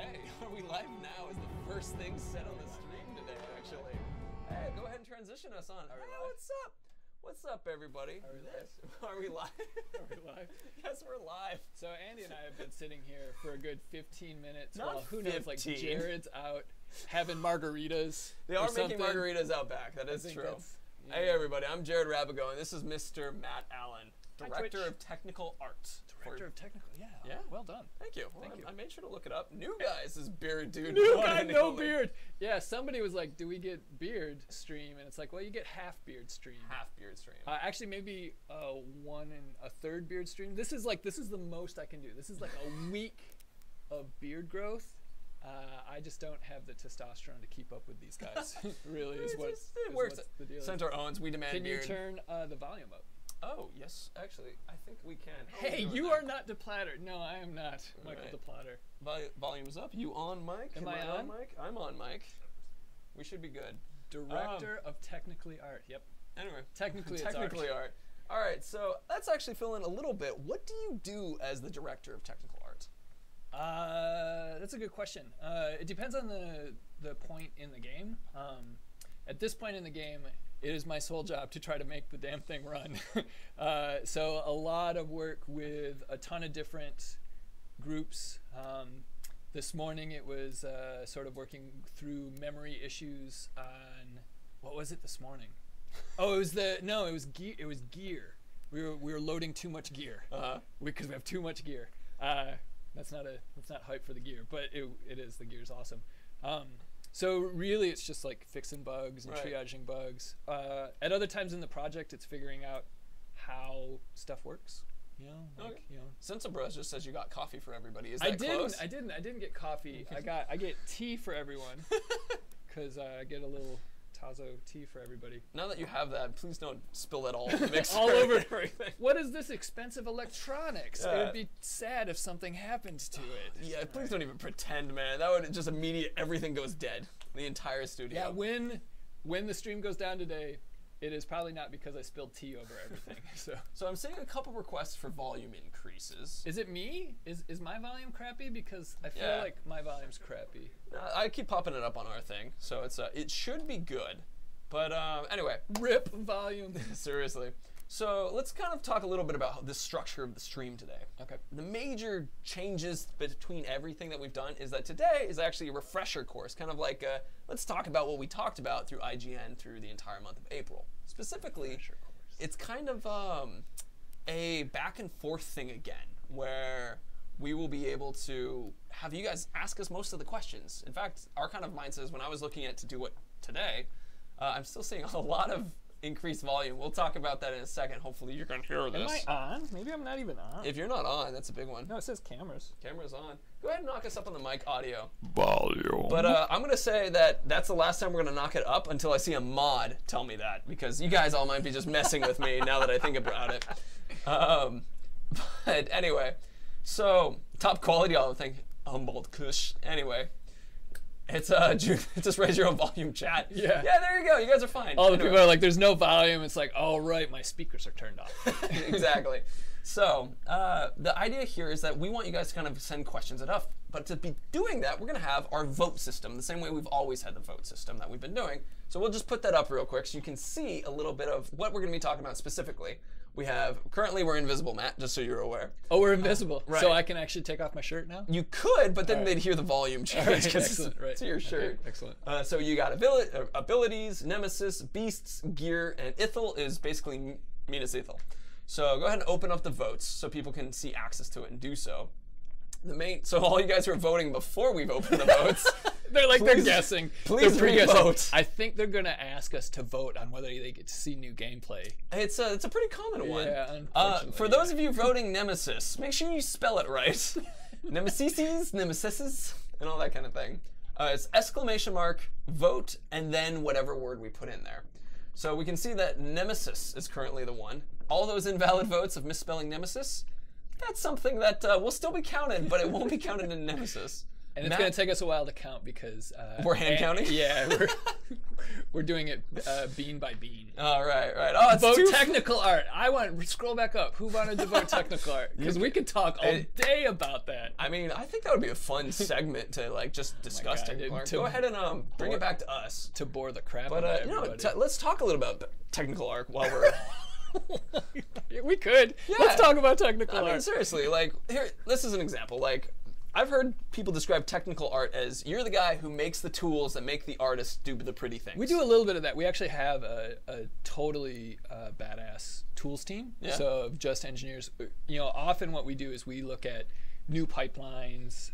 Okay, are we live now is the first thing said on the stream today, actually. Hey, go ahead and transition us on. Are we live? What's up? What's up, everybody? Are we live? Are we live? Are we live? Yes, we're live. So Andy and I have been sitting here for a good 15 minutes Not while who knows, like 15. Jared's out having margaritas. They are making margaritas out back. That is true. Yeah. Hey, everybody. I'm Jared Rabago, and this is Mr. Matt Allen, Hi, Director Twitch. of Technical Art. Director of Technical, yeah. Yeah. Well done. Thank you. Thank you. I made sure to look it up. New guys is beard dude. New one guy, and no only. beard. Yeah, somebody was like, do we get beard stream? And it's like, well, you get half beard stream. Half beard stream. Actually, maybe 1 1/3 beard stream. This is the most I can do. This is like a week of beard growth. I just don't have the testosterone to keep up with these guys. Really, is what it works. what's the deal. Centaur owns. We demand Can beard. you turn the volume up? Oh, yes. Actually, I think we can. How Hey, we doing you that? are not DePlatter. No, I am not Michael Right. DePlatter. Volume's up. You on mic? Am I on? mic? I'm on mic. We should be good. Director of Technically Art. Yep. Anyway. Technically, Technically it's art. All right, so let's actually fill in a little bit. What do you do as the Director of Technical Art? That's a good question. It depends on the point in the game. At this point in the game, it is my sole job to try to make the damn thing run. So a lot of work with a ton of different groups. This morning it was sort of working through memory issues on, what was it this morning? Oh, it was gear. It was gear. We were loading too much gear because we have too much gear. That's not hype for the gear, but it is. The gear's awesome. So really, it's just like fixing bugs and triaging bugs. At other times in the project, it's figuring out how stuff works. You know, like, you know. Sombras just says you got coffee for everybody. Is that close? I didn't get coffee. I get tea for everyone because I get a little Tazo tea for everybody. Now that you have that, please don't spill that all over the mixer. All over everything. What is this expensive electronics? Yeah. It would be sad if something happens to it. Yeah, please don't even pretend, man. That would just everything goes dead. The entire studio. Yeah, when the stream goes down today, it is probably not because I spilled tea over everything. So I'm seeing a couple requests for volume increases. is it me? Is my volume crappy? Because I feel like my volume's crappy. I keep popping it up on our thing, so it should be good. But anyway, Rip volume. seriously. So let's kind of talk a little bit about the structure of the stream today. Okay. The major changes between everything that we've done is that today is actually a refresher course, kind of like let's talk about what we talked about through IGN through the entire month of April. Specifically, it's kind of a back and forth thing again, where we will be able to have you guys ask us most of the questions. In fact, our kind of mindset is when I was looking at to do it today, I'm still seeing a lot of increased volume. We'll talk about that in a second. Hopefully you can hear this. Am I on? Maybe I'm not even on. If you're not on, that's a big one. No, it says cameras. Camera's on. Go ahead and knock us up on the mic audio. Volume. But I'm going to say that that's the last time we're going to knock it up until I see a mod tell me that, because you guys all might be just messing with me now that I think about it. But anyway, so top quality, I'll think Humboldt Kush. Anyway. It's just raise your own volume chat. Yeah. Yeah, there you go. You guys are fine. All the people are like, there's no volume. It's like, oh, right, my speakers are turned off. Exactly. So the idea here is that we want you guys to kind of send questions at us. But to be doing that, we're going to have our vote system, the same way we've always had the vote system that we've been doing. So we'll just put that up real quick so you can see a little bit of what we're going to be talking about specifically. Currently we're invisible, Matt, just so you're aware. Oh, we're invisible. Right. So I can actually take off my shirt now? You could, but then they'd hear the volume change because Excellent, to your shirt. Okay, excellent. So you got abilities, nemesis, beasts, gear, and ithil is basically minus ithil. So go ahead and open up the votes so people can see access to it and do so. So all you guys who are voting before we've opened the votes, they're guessing. Please They're re-vote. I think they're going to ask us to vote on whether they get to see new gameplay. It's a pretty common one. Yeah, unfortunately. For those of you voting nemesis, make sure you spell it right. Nemesises, and all that kind of thing. It's exclamation mark, vote, and then whatever word we put in there. So we can see that nemesis is currently the one. All those invalid votes of misspelling nemesis, that's something that will still be counted, but it won't be counted in nemesis. And it's going to take us a while to count because we're hand counting. Yeah, we're doing it bean by bean. Oh, right. Oh, it's vote technical art. Scroll back up. Who wanted to vote technical art? Because we could talk all day about that. I mean, I think that would be a fun segment to like just discuss technical art. Go ahead and bring it back to us to bore the crap out of everybody. Let's talk a little about technical art while we're. We could. Yeah. Let's talk about technical art. I mean, seriously, like here. This is an example. Like, I've heard people describe technical art as you're the guy who makes the tools that make the artist do the pretty things. We do a little bit of that. We actually have a totally badass tools team. Yeah. So of just engineers. You know, often what we do is we look at new pipelines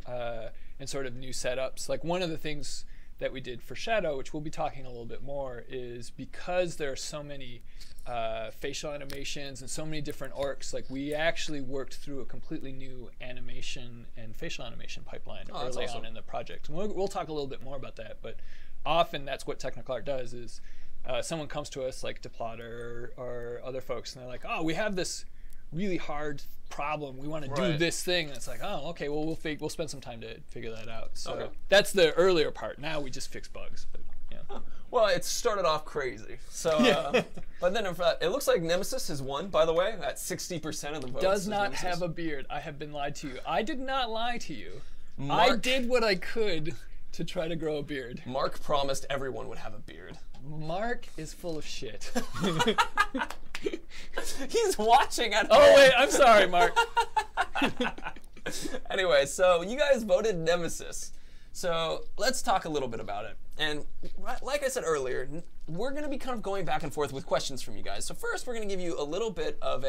and sort of new setups. Like one of the things that we did for Shadow, which we'll be talking a little bit more, is because there are so many facial animations and so many different orcs, like we actually worked through a completely new animation and facial animation pipeline early on in the project. And we'll talk a little bit more about that, but often that's what technical art does is someone comes to us like Deplotter or other folks and they're like, oh, we have this really hard problem, we want to do this thing, and it's like, oh, okay, well we'll spend some time to figure that out. So that's the earlier part. Now we just fix bugs. But, yeah. Well, it started off crazy. So, but then it looks like Nemesis has won, by the way, at 60% of the votes. Does not have a beard. I have been lied to you. I did not lie to you. I did what I could to try to grow a beard. Mark promised everyone would have a beard. Mark is full of shit. He's watching at home. Oh wait, I'm sorry, Mark. Anyway, so you guys voted Nemesis. So let's talk a little bit about it. And like I said earlier, we're going to be kind of going back and forth with questions from you guys. So first, we're going to give you a little bit of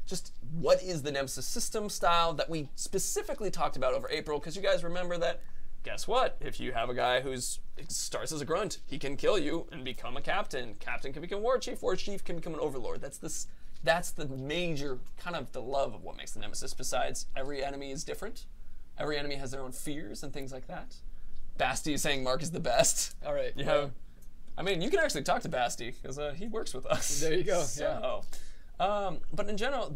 just what is the Nemesis system style that we specifically talked about over April, because you guys remember that, guess what? If you have a guy who starts as a grunt, he can kill you and become a captain. Captain can become war chief can become an overlord. That's the major kind of the love of what makes the Nemesis, besides every enemy is different. Every enemy has their own fears and things like that. Basti is saying Mark is the best. All right. I mean, you can actually talk to Basti because he works with us. There you go. So, but in general,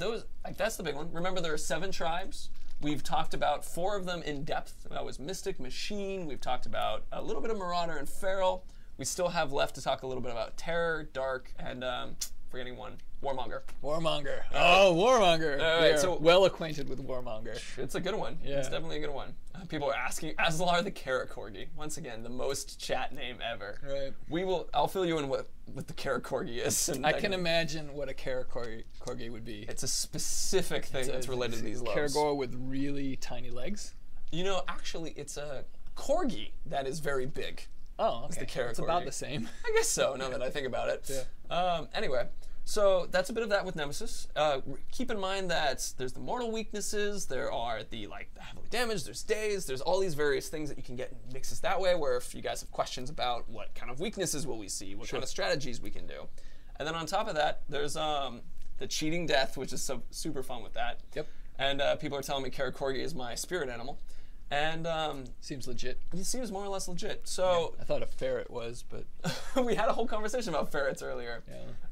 that's the big one. Remember, there are 7 tribes. We've talked about 4 of them in depth. That was Mystic, Machine. We've talked about a little bit of Marauder and Feral. We still have left to talk a little bit about Terror, Dark, and forgetting one, Warmonger. Warmonger. Oh, Warmonger. Right, so well acquainted with Warmonger. It's a good one. Yeah. It's definitely a good one. People are asking, as are the Carrot Corgi. Once again, the most chat name ever. Right. I'll fill you in what the Carrot Corgi is. I can imagine what a Carrot Corgi would be. It's a specific thing that's related to these loves. Caragor with really tiny legs? You know, actually, it's a Corgi that is very big. Oh, okay. It's the Carrot It's Corgi. about the same. I guess so, now that I think about it. Yeah. Anyway, so that's a bit of that with Nemesis. Keep in mind that there's the mortal weaknesses, there are the heavily damaged, there's days, there's all these various things that you can get in mixes that way, where if you guys have questions about what kind of weaknesses will we see, what kind of strategies we can do. And then on top of that, there's the cheating death, which is super fun with that. Yep. And people are telling me Carrot Corgi is my spirit animal. And seems legit. It seems more or less legit. So I thought a ferret was, but we had a whole conversation about ferrets earlier.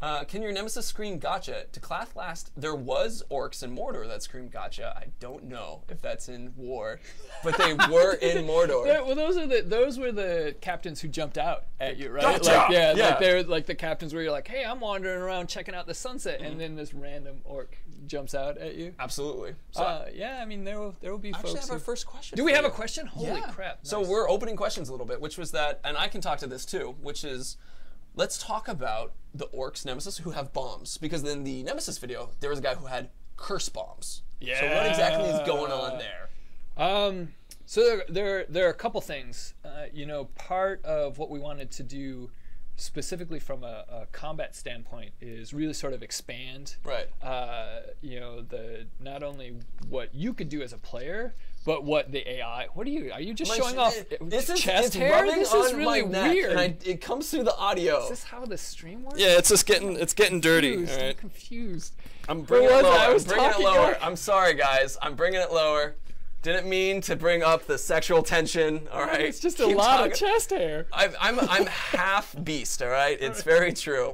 Yeah. Can your Nemesis scream gotcha? To Clath last, there was orcs in Mordor that screamed gotcha. I don't know if that's in war, but they were in Mordor. Well, those were the captains who jumped out at you, right? Gotcha! Like they were like the captains where you're like, hey, I'm wandering around checking out the sunset, and then this random orc jumps out at you. Absolutely. So, yeah, I mean there will be folks. Actually, have our first question. Do we have a question? Holy crap! Nice. So we're opening questions a little bit, which was that, and I can talk to this too, which is, let's talk about the orcs Nemesis who have bombs, because in the Nemesis video there was a guy who had curse bombs. Yeah. So what exactly is going on there? So there are a couple things. You know, part of what we wanted to do specifically from a combat standpoint is really sort of expand, you know, not only what you could do as a player, but what the AI. Are you just showing off chest hair? This is really weird. And it comes through the audio. Is this how the stream works? Yeah, it's getting dirty. All right. I'm confused. I'm bringing it lower. I'm sorry, guys. I'm bringing it lower. Didn't mean to bring up the sexual tension. All right. It's just a lot of chest hair. I'm half beast. All right. It's very true.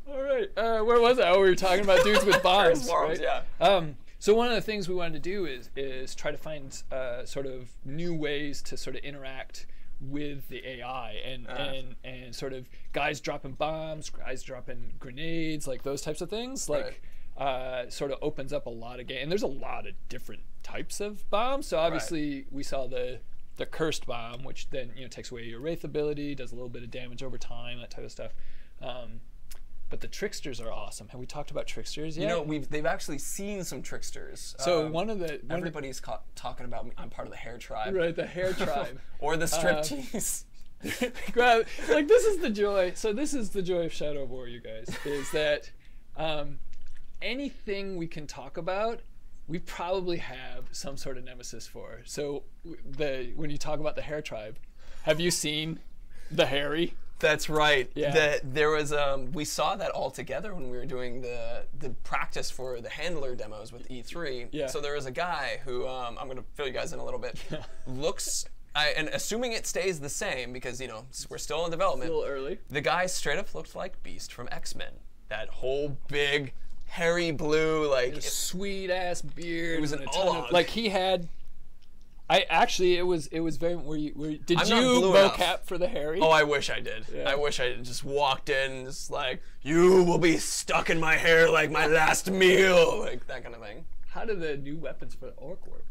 All right. Where was I? Oh, we were talking about dudes with bombs. Right? Yeah. So one of the things we wanted to do is try to find sort of new ways to sort of interact with the AI and sort of guys dropping bombs, guys dropping grenades, like those types of things, like sort of opens up a lot of game. And there's a lot of different types of bombs. So obviously we saw the cursed bomb, which then takes away your wraith ability, does a little bit of damage over time, that type of stuff. But the tricksters are awesome. Have we talked about tricksters yet? They've actually seen some tricksters. So everybody's talking about I'm part of the hair tribe. Right, the hair tribe. Or the striptease. Like this is the joy. So this is the joy of Shadow of War, you guys, is that anything we can talk about, we probably have some sort of nemesis for. So when you talk about the hair tribe, have you seen the hairy? That's right. Yeah. There was we saw that all together when we were doing the practice for the handler demos with E3. Yeah. So there was a guy who I'm going to fill you guys in a little bit. Looks and assuming it stays the same because we're still in development. A little early. The guy straight up looked like Beast from X-Men. That whole big hairy blue sweet ass beard. It was an all like he had. It was very. Did you mocap for the hairy? Oh, I wish I did. Yeah. I wish I just walked in and just like, you will be stuck in my hair like my last meal, like that kind of thing. How do the new weapons for the orc work?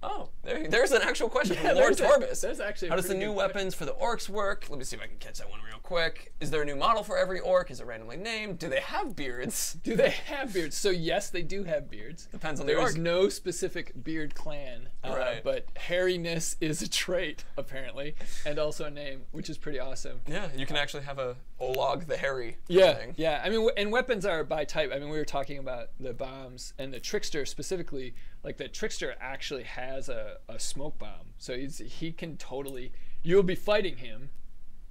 Oh, there's an actual question from Lord Torbis. There's actually. How does the new weapons for the orcs work? Let me see if I can catch that one real quick. Is there a new model for every orc? Is it randomly named? Do they have beards? Do they have beards? So yes, they do have beards. Depends on the orc. There is no specific beard clan, but hairiness is a trait apparently, and also a name, which is pretty awesome. Yeah, you can actually have a Olog the Hairy. Yeah. I mean, and weapons are by type. I mean, we were talking about the bombs and the trickster specifically. Like the trickster actually has a smoke bomb, so he can totally. You'll be fighting him,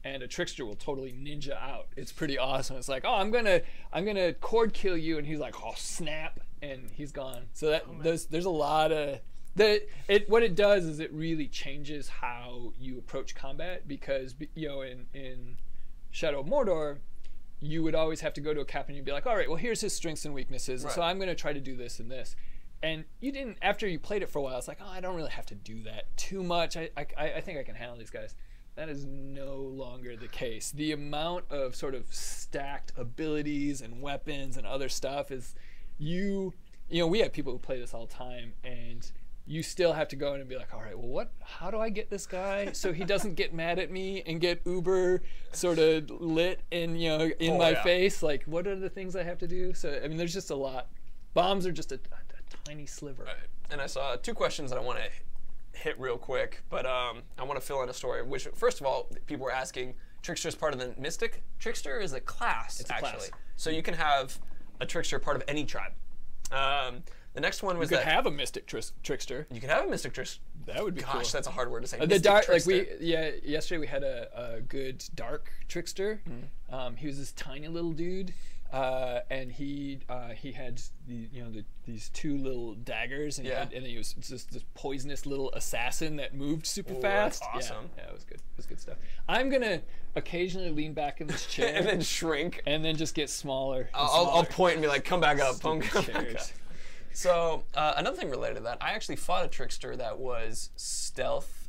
and a trickster will totally ninja out. It's pretty awesome. It's like, oh, I'm gonna cord kill you, and he's like, oh snap, and he's gone. So that there's a lot of what it does is it really changes how you approach combat because in Shadow of Mordor, you would always have to go to a captain and you'd be like, all right, well here's his strengths and weaknesses, so I'm gonna try to do this and this. And you didn't, after you played it for a while, it's like, oh, I don't really have to do that too much. I think I can handle these guys. That is no longer the case. The amount of sort of stacked abilities and weapons and other stuff is we have people who play this all the time, and you still have to go in and be like, all right, well, how do I get this guy so he doesn't get mad at me and get uber sort of lit and, in my face? Like, what are the things I have to do? So, I mean, there's just a lot. Bombs are just a tiny sliver. Right. And I saw two questions that I want to hit real quick, but I want to fill in a story. Which, first of all, people were asking, Trickster is part of the Mystic. Trickster is a class, it's actually. Class. So you can have a Trickster part of any tribe. The next one was you could have a Mystic Trickster. You could have a Mystic Trickster. That would be cool. Gosh, that's a hard word to say. The dark, yesterday we had a good dark Trickster. He was this tiny little dude. And he had these two little daggers, and then he was just this poisonous little assassin that moved super fast. That's awesome. Yeah, it was good. It was good stuff. I'm gonna occasionally lean back in this chair and then shrink, and then just get smaller. I'll point and be like, "Come back up, punk." Chairs. So another thing related to that, I actually fought a trickster that was stealth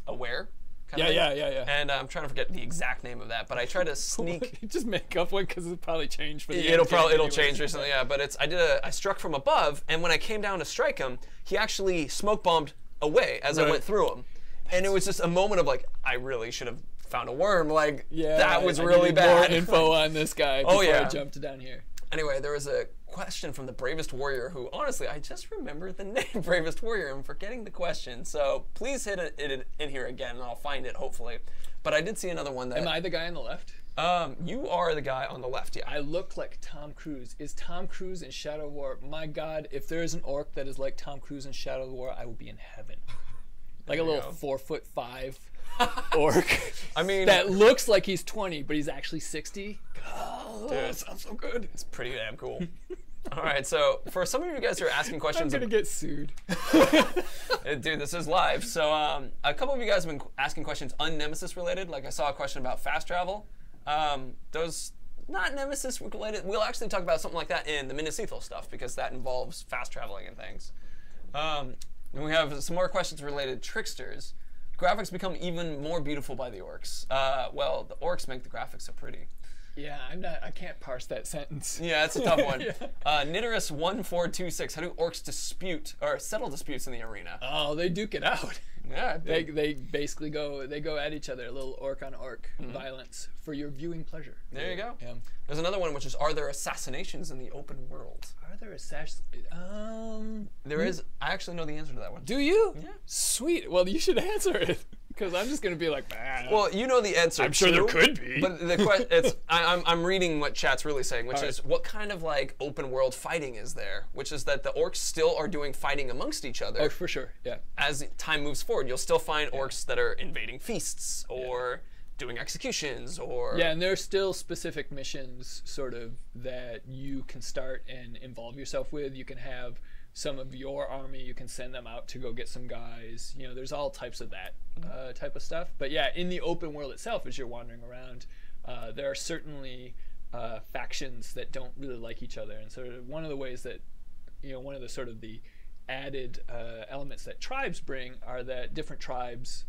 aware. Yeah. And I'm trying to forget the exact name of that, but I tried to sneak. Just make up one because it'll probably change for the it'll change recently, yeah. But I struck from above, and when I came down to strike him, he actually smoke bombed away as I went through him, and it was just a moment of like, I really should have found a worm. Like that was really bad. More info on this guy before I jumped down here. Anyway, there was a question from the Bravest Warrior, who honestly, I just remembered the name Bravest Warrior. I'm forgetting the question, so please hit it in here again, and I'll find it hopefully. But I did see another one that. Am I the guy on the left? You are the guy on the left, yeah. I look like Tom Cruise. Is Tom Cruise in Shadow of War? My God, if there is an orc that is like Tom Cruise in Shadow of War, I will be in heaven. Like a little 4'5" orc. I mean, that looks like he's 20, but he's actually 60. Dude, that sounds so good. It's pretty damn cool. All right, so for some of you guys who are asking questions, I'm gonna get sued. Dude, this is live. So a couple of you guys have been asking questions un-Nemesis related. Like I saw a question about fast travel. Those not Nemesis related. We'll actually talk about something like that in the ithil stuff because that involves fast traveling and things. And we have some more questions related to tricksters. Graphics become even more beautiful by the orcs. Well, the orcs make the graphics so pretty. Yeah, I can't parse that sentence. Yeah, it's a tough one. Yeah. Nidorus1426, how do orcs dispute or settle disputes in the arena? Oh, they duke it out. Yeah, they basically go at each other, a little orc on orc violence for your viewing pleasure. There you go. Yeah. There's another one, which is, are there assassinations in the open world? Are there assassinations? There is. I actually know the answer to that one. Do you? Yeah. Sweet. Well, you should answer it because I'm just gonna be like, bah. Well, you know the answer. I'm sure there could be. But the question, it's I'm reading what chat's really saying, which is what kind of like open world fighting is there? Which is that the orcs still are doing fighting amongst each other. Oh, for sure. Yeah. As time moves forward, you'll still find orcs that are invading feasts or doing executions or. Yeah, and there's still specific missions sort of that you can start and involve yourself with. You can have some of your army, you can send them out to go get some guys. You know, there's all types of that type of stuff. But yeah, in the open world itself, as you're wandering around, there are certainly factions that don't really like each other. And so one of the ways that, you know, one of the sort of the added elements that tribes bring are that different tribes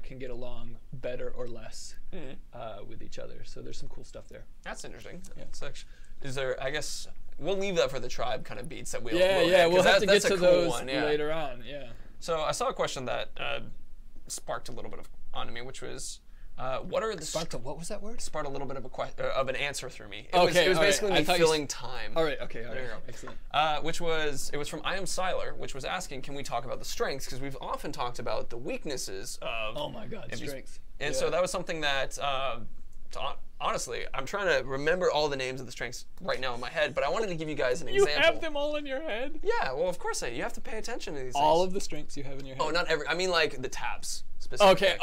can get along better or less with each other. So there's some cool stuff there. That's interesting. Yeah. Is there, I guess, we'll leave that for the tribe kind of beats that we'll we'll have to get to those one, later on. Yeah. So I saw a question that sparked a little bit onto me, which was, what are the what was that word? Sparked a little bit of an answer through me. It was basically me filling time. All right. Okay. All right. There you go. Excellent. It was from I Am Siler, which was asking, can we talk about the strengths? Because we've often talked about the weaknesses of. Oh my God, strengths. And so that was something that. Honestly, I'm trying to remember all the names of the strengths right now in my head, but I wanted to give you guys an example. You have them all in your head? Yeah, well, of course you have to pay attention to these things. All of the strengths you have in your head? Oh, not every. I mean, like the tabs specifically. Okay.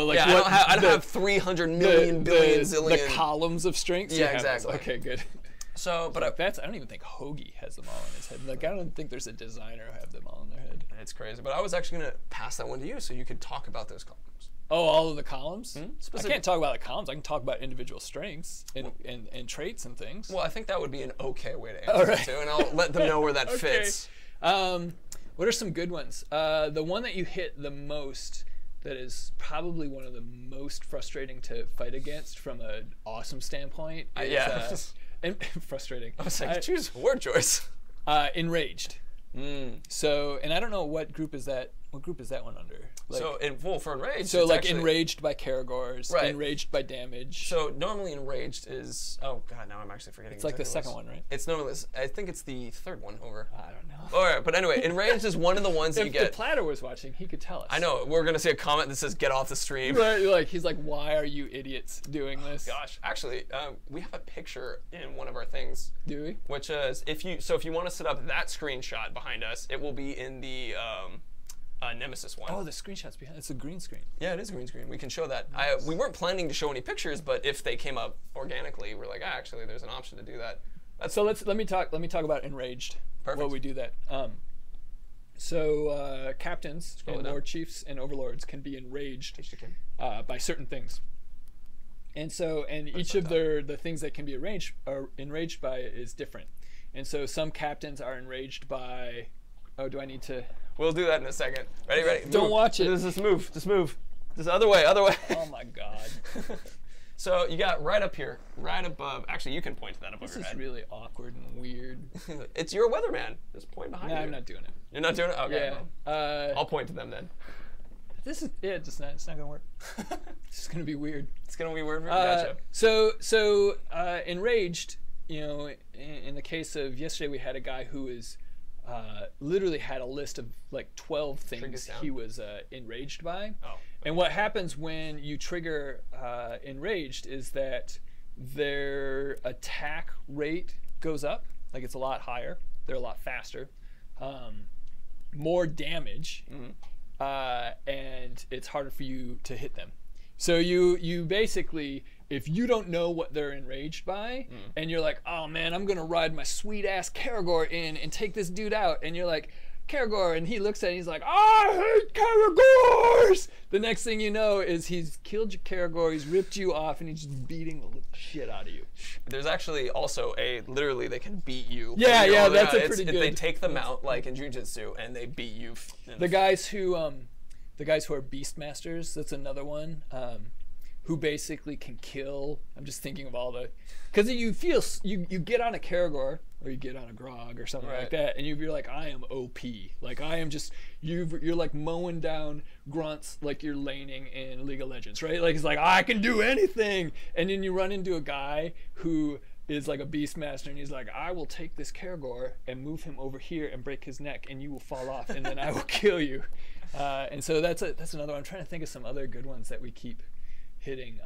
Like yeah, I don't have 300 million billion zillion. The columns of strengths. Yeah, exactly. Okay, good. So, but I don't even think Hoagie has them all in his head. Like, I don't think there's a designer who have them all in their head. It's crazy. But I was actually gonna pass that one to you so you could talk about those columns. Oh, all of the columns? I can't talk about the columns. I can talk about individual strengths and traits and things. Well, I think that would be an okay way to answer it too, and I'll let them know where that fits. What are some good ones? The one that you hit the most, that is probably one of the most frustrating to fight against from an awesome standpoint. Is, and frustrating. I was like, choose a word choice. Enraged. So, and I don't know what group is that. What group is that one under? Like, so, for enraged. So, like actually, enraged by Caragors, enraged by damage. So, normally enraged is. Oh God, now I'm actually forgetting. It's like the second one, right? It's normally. I think it's the third one over. I don't know. All right, but anyway, enraged is one of the ones that you get. If the Platter was watching, he could tell us. I know. We're gonna see a comment that says "Get off the stream." Right, like he's like, "Why are you idiots doing this?" Gosh, actually, we have a picture in one of our things. Do we? Which is if you want to set up that screenshot behind us, it will be in the Nemesis one. Oh, the screenshot's behind. It's a green screen. Yeah, it is a green screen. We can show that. We weren't planning to show any pictures, but if they came up organically, we're like, actually, there's an option to do that. So let me talk about enraged. Perfect. While we do that. So captains and war chiefs and overlords can be enraged by certain things. And each of the things that can be enraged by is different. And so some captains are enraged by. Oh, do I need to? We'll do that in a second. Ready? Don't watch it. Just move. Just other way. Oh my God. So you got right up here, right above. Actually, you can point to that above your head. This is really awkward and weird. It's your weatherman. Just point behind you. No, I'm not doing it. You're not doing it? Okay. Yeah. I'll point to them then. This is it's not gonna work. It's just gonna be weird. It's gonna be weird. Gotcha. So enraged. You know, in the case of yesterday, we had a guy who was. Literally had a list of like 12 things he was enraged by. Oh. And what happens when you trigger enraged is that their attack rate goes up, like it's a lot higher, they're a lot faster, more damage, and it's harder for you to hit them. So you basically, if you don't know what they're enraged by, and you're like, oh man, I'm gonna ride my sweet ass Caragor in and take this dude out, and you're like, Caragor, and he looks at it and he's like, I hate Caragors! The next thing you know is he's killed your Caragor, he's ripped you off, and he's just beating the shit out of you. There's actually also literally they can beat you. Yeah, that's a pretty good. They take them out like in Jiu-Jitsu and they beat you. The guys who are Beastmasters, that's another one. Who basically can kill. I'm just thinking of all the, because you get on a Caragor or you get on a Grog or something like that, and you're like, I am OP. Like I am just you're like mowing down grunts like you're laning in League of Legends, right? Like it's like I can do anything, and then you run into a guy who is like a Beastmaster, and he's like, I will take this Caragor and move him over here and break his neck, and you will fall off, and then I will kill you. And so that's another one. I'm trying to think of some other good ones that we keep hitting.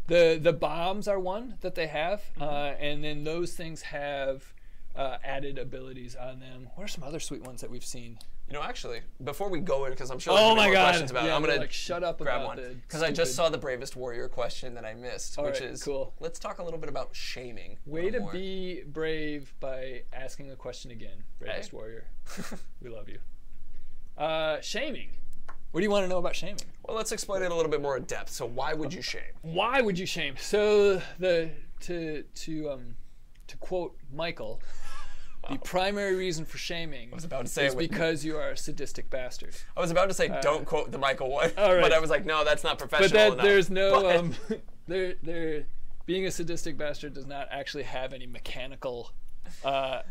The bombs are one that they have, and then those things have added abilities on them. What are some other sweet ones that we've seen? You know, actually, before we go in, because I'm sure there's more questions about it, I'm gonna shut up grab about one because I just saw the Bravest Warrior question that I missed, which is cool. Let's talk a little bit about shaming. Way to be brave by asking a question again, Bravest Warrior. We love you. Shaming. What do you want to know about shaming? Well, let's explain it a little bit more in depth. So why would you shame? Why would you shame? So to quote Michael, the primary reason for shaming is because you are a sadistic bastard. I was about to say don't quote the Michael one, all right. But I was like, no, that's not professional enough. There's no being a sadistic bastard does not actually have any mechanical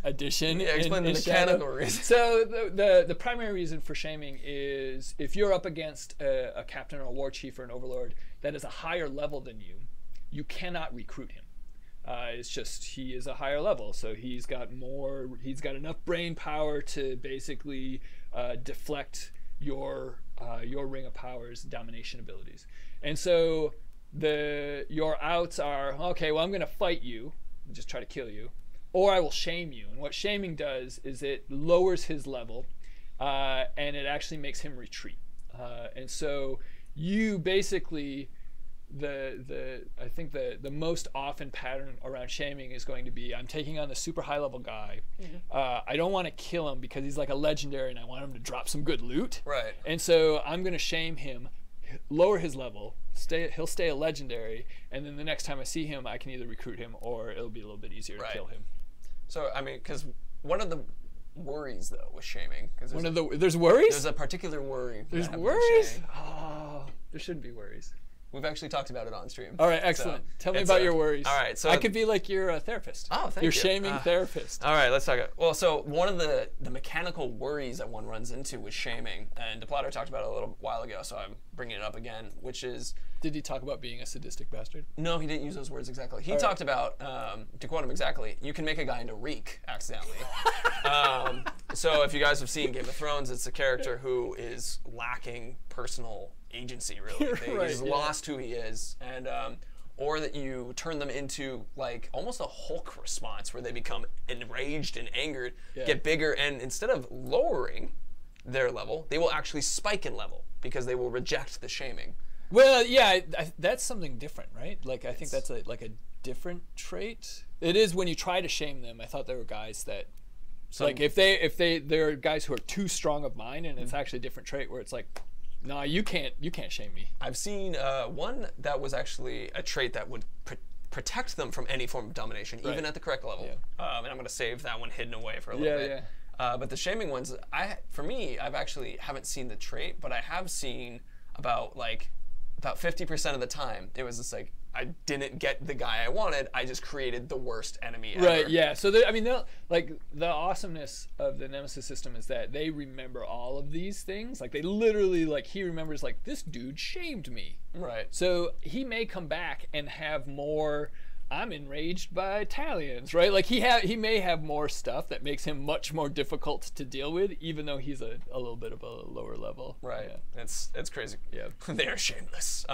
addition. Yeah, explain the mechanical reason. So the primary reason for shaming is if you're up against a captain or a war chief or an overlord that is a higher level than you, you cannot recruit him. It's just he is a higher level, so he's got enough brain power to basically deflect your Ring of Power's domination abilities. And so your outs are, okay, well, I'm going to fight you and just try to kill you, or I will shame you. And what shaming does is it lowers his level, and it actually makes him retreat. And so you basically, I think the most often pattern around shaming is going to be, I'm taking on the super high level guy. I don't want to kill him because he's like a legendary and I want him to drop some good loot. Right. And so I'm going to shame him, lower his level, he'll stay a legendary, and then the next time I see him, I can either recruit him or it'll be a little bit easier to kill him. So, I mean, because one of the worries, though, with shaming, because there's worries? There's a particular worry. There's worries? Oh, there shouldn't be worries. We've actually talked about it on stream. All right, excellent. Tell me about your worries. All right, so I could be like your therapist. Oh, thank you. Your shaming therapist. All right, let's talk. Well, so one of the mechanical worries that one runs into with shaming, and DePlatter talked about it a little while ago, so I'm bringing it up again, which is... Did he talk about being a sadistic bastard? No, he didn't use those words exactly. He talked about, to quote him exactly, you can make a guy into Reek accidentally. So if you guys have seen Game of Thrones, it's a character who is lacking personal agency, really. He's lost who he is, and or that you turn them into like almost a Hulk response where they become enraged and angered, get bigger, and instead of lowering their level, they will actually spike in level because they will reject the shaming. Well, yeah, that's something different, right? Like I think that's like a different trait. It is when you try to shame them. I thought there were guys that like if there are guys who are too strong of mind, and it's actually a different trait where it's like, no, you can't shame me. I've seen one that was actually a trait that would protect them from any form of domination, even at the correct level. And I'm going to save that one hidden away for a little bit. But the shaming ones, for me, I've actually haven't seen the trait, but I have seen about 50% of the time, it was just like, I didn't get the guy I wanted. I just created the worst enemy ever. Right. Yeah. So I mean, like the awesomeness of the Nemesis system is that they remember all of these things. Like they literally, like he remembers, like this dude shamed me. Right. So he may come back and have more. I'm enraged by Italians, right? Like he may have more stuff that makes him much more difficult to deal with, even though he's a little bit of a lower level. Right. Yeah. It's crazy. Yeah. They are shameless.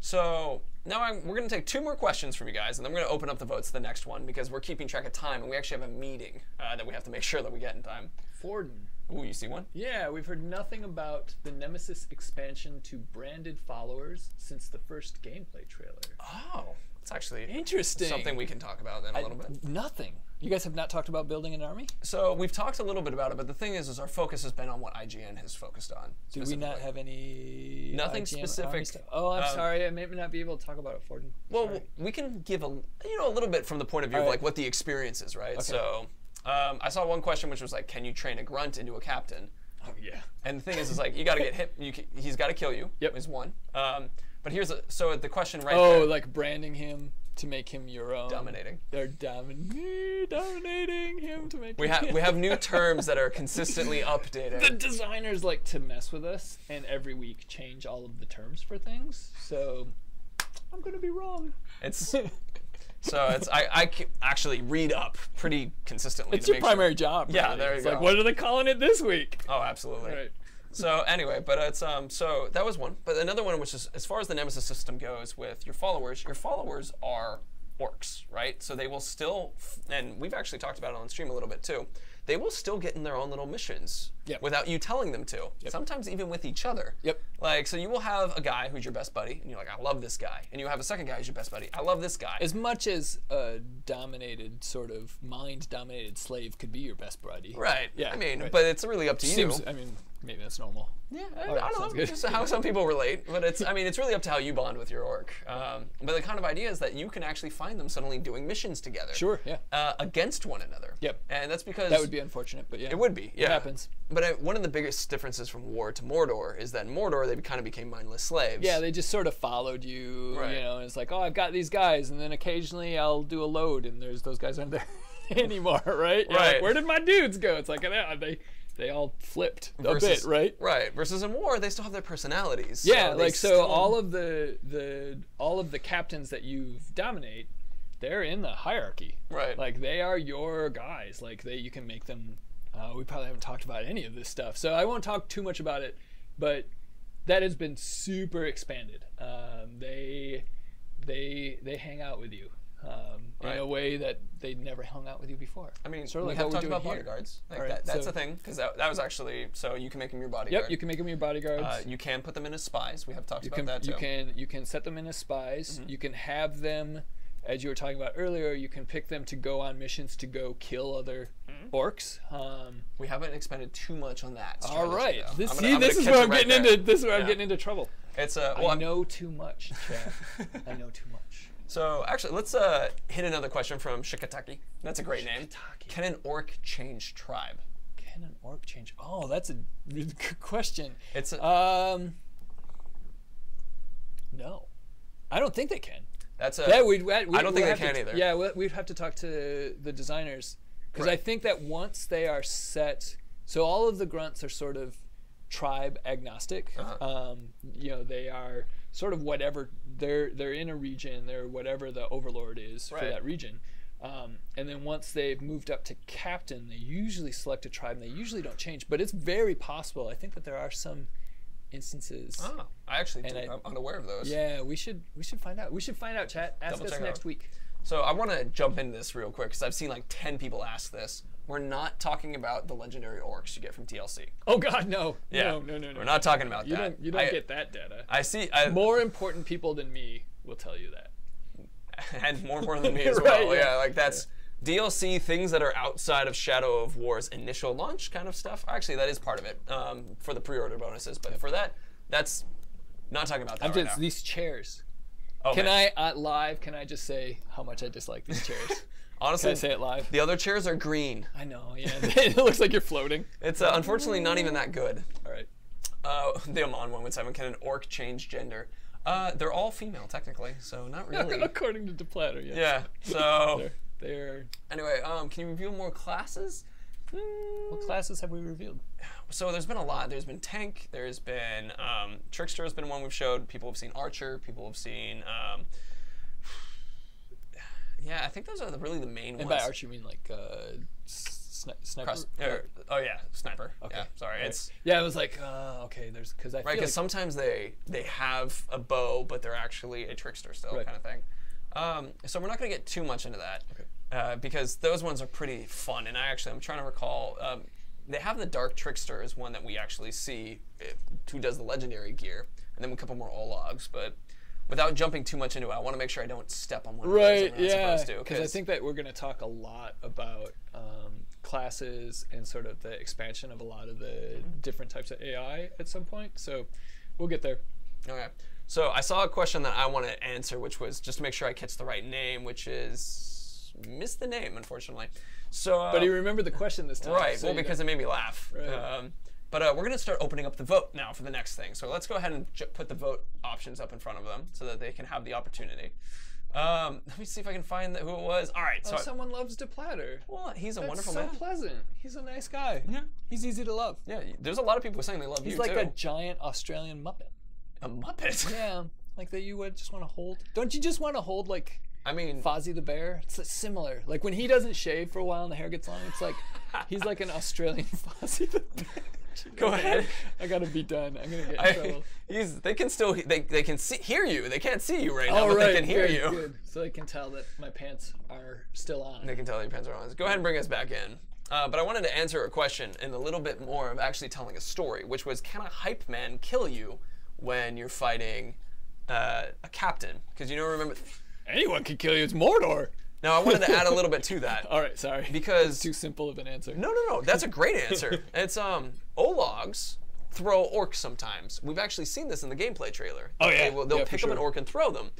So now we're going to take 2 more questions from you guys, and then we're going to open up the votes to the next one because we're keeping track of time, and we actually have a meeting that we have to make sure that we get in time. Forden. Ooh, you see one? Yeah, we've heard nothing about the Nemesis expansion to branded followers since the first gameplay trailer. Oh, It's actually interesting. something we can talk about then a little bit. Nothing. You guys have not talked about building an army? So we've talked a little bit about it, but the thing is our focus has been on what IGN has focused on. Do we not have any nothing IGN specific? Stuff? Oh, I'm sorry. I may not be able to talk about it, Forden. Well, we can give a little bit from the point of view of like what the experience is, right? Okay. So I saw one question which was like, can you train a grunt into a captain? Oh yeah. And the thing is like you got to get hit. He's got to kill you. Yep. Is one. But here's so the question right there. Oh, like branding him to make him your own. Dominating. They're dominating him to make. We have new terms that are consistently updated. The designers like to mess with us and every week change all of the terms for things. So I'm gonna be wrong. It's. So I actually read up pretty consistently. It's your primary job. Yeah, really. there you go. Like, what are they calling it this week? Oh, absolutely. Right. So anyway, but it's so that was one. But another one, which is as far as the Nemesis system goes with your followers are orcs, right? So they will still, and we've actually talked about it on stream a little bit too. They will still get in their own little missions without you telling them to. Yep. Sometimes even with each other. Yep. Like, so you will have a guy who's your best buddy, and you're like, I love this guy. And you have a second guy who's your best buddy. I love this guy. As much as a dominated, sort of mind-dominated slave could be your best buddy. Right. Yeah. I mean, but it's really up to you. I mean, maybe that's normal. Yeah, I don't know. Just how some people relate, but it's really up to how you bond with your orc. But the kind of idea is that you can actually find them suddenly doing missions together. Sure, yeah. Against one another. Yep. And that's because... That would be unfortunate, but yeah. It would be, yeah. It happens. But one of the biggest differences from War to Mordor is that in Mordor, they kind of became mindless slaves. Yeah, they just sort of followed you, right. You know, and it's like, oh, I've got these guys, and then occasionally I'll do a load, and those guys aren't there anymore, right? Yeah, right. Like, where did my dudes go? It's like, they all flipped a bit, right? Right. Versus in War, they still have their personalities. Yeah, so all of the captains that you dominate, they're in the hierarchy. Right. Like they are your guys. Like you can make them. We probably haven't talked about any of this stuff, so I won't talk too much about it. But that has been super expanded. They hang out with you. In a way that they never hung out with you before. I mean, sort of we like have what talked we're about doing here. bodyguards. Like Right, that's the thing, because that was actually, so you can make them your bodyguard. Yep, you can make them your bodyguards. You can put them in as spies. We have talked about that too. You can set them in as spies. You can have them, as you were talking about earlier, you can pick them to go on missions to go kill other orcs. We haven't expanded too much on that. All right, this is where I'm getting into. This is where I'm getting into trouble. It's I know too much, Chad. I know too much. So actually, let's hit another question from Shikataki. That's a great name. Can an orc change tribe? Can an orc change? Oh, that's a good question. It's no, I don't think they can. That's a. I don't think they can either. Yeah, we'd have to talk to the designers because I think that once they are set, so all of the grunts are sort of tribe agnostic. You know, they are sort of whatever they're in a region, they're whatever the overlord is for that region. And then once they've moved up to captain, they usually select a tribe and they usually don't change. But it's very possible. I think that there are some instances. Oh, I actually I'm unaware of those. Yeah, we should find out. We should find out, chat. Ask us next week. So I want to jump into this real quick because I've seen like 10 people ask this. We're not talking about the legendary orcs you get from DLC. Oh God, no. Yeah. No. We're not talking about that. You don't get that data. I see. More important people than me will tell you that. And more important than me as well. Right, yeah, like that's DLC, things that are outside of Shadow of War's initial launch kind of stuff. Actually, that is part of it for the pre-order bonuses. But for that's not talking about that right now. These chairs. Oh, can I live? Can I just say how much I dislike these chairs? Honestly, can I say it live? The other chairs are green. I know. Yeah, it looks like you're floating. It's unfortunately not even that good. All right. The Amon 117. Can an orc change gender? They're all female technically, so not really. According to Deplatter, yes. Yeah. So they're. Anyway, can you reveal more classes? What classes have we revealed? So there's been a lot. There's been tank. There's been trickster has been one we've showed. People have seen archer. People have seen. Yeah, I think those are really the main ones. And by archer, you mean like sniper? Oh yeah, sniper. Okay. Yeah, sorry. It's it was like okay. There's because I feel like sometimes they have a bow, but they're actually a trickster still, kind of thing. So we're not going to get too much into that because those ones are pretty fun. And I'm trying to recall. They have the dark trickster is one that we actually see who does the legendary gear, and then a couple more Ologs. But without jumping too much into it, I want to make sure I don't step on one of Right, those I'm not yeah. supposed to. Because I think that we're going to talk a lot about classes and sort of the expansion of a lot of the different types of AI at some point. So we'll get there. Okay. So I saw a question that I want to answer, which was just to make sure I catch the right name, which is missed the name, unfortunately. So. But you remembered the question this time. Right. So well, because it made me laugh. Right. But we're going to start opening up the vote now for the next thing. So let's go ahead and put the vote options up in front of them so that they can have the opportunity. Let me see if I can find who it was. All right. Oh, so someone loves DePlatter. Well, he's a That's wonderful so man. pleasant. He's a nice guy. Yeah. He's easy to love. Yeah. There's a lot of people saying they love He's you like too. a giant Australian Muppet. A Muppet. Yeah. Like that you would just want to hold. Don't you just want to hold like I mean, Fozzie the Bear? It's similar. Like when he doesn't shave for a while and the hair gets long, it's like he's like an Australian Fozzie the Bear. Go ahead. I gotta be done. I'm gonna get in trouble. They can still they can hear you. They can't see you right now, Oh, but right. they can hear Good, you. good. So they can tell that my pants are still on. They can tell that your pants are on. Go ahead and bring us back in. But I wanted to answer a question in a little bit more of actually telling a story, which was, can a hype man kill you when you're fighting a captain? Because remember. Anyone can kill you. It's Mordor. Now, I wanted to add a little bit to that. All right, sorry. Because Too simple of an answer. No. That's a great answer. It's Ologs throw orcs sometimes. We've actually seen this in the gameplay trailer. Oh yeah. They'll pick up an orc and throw them.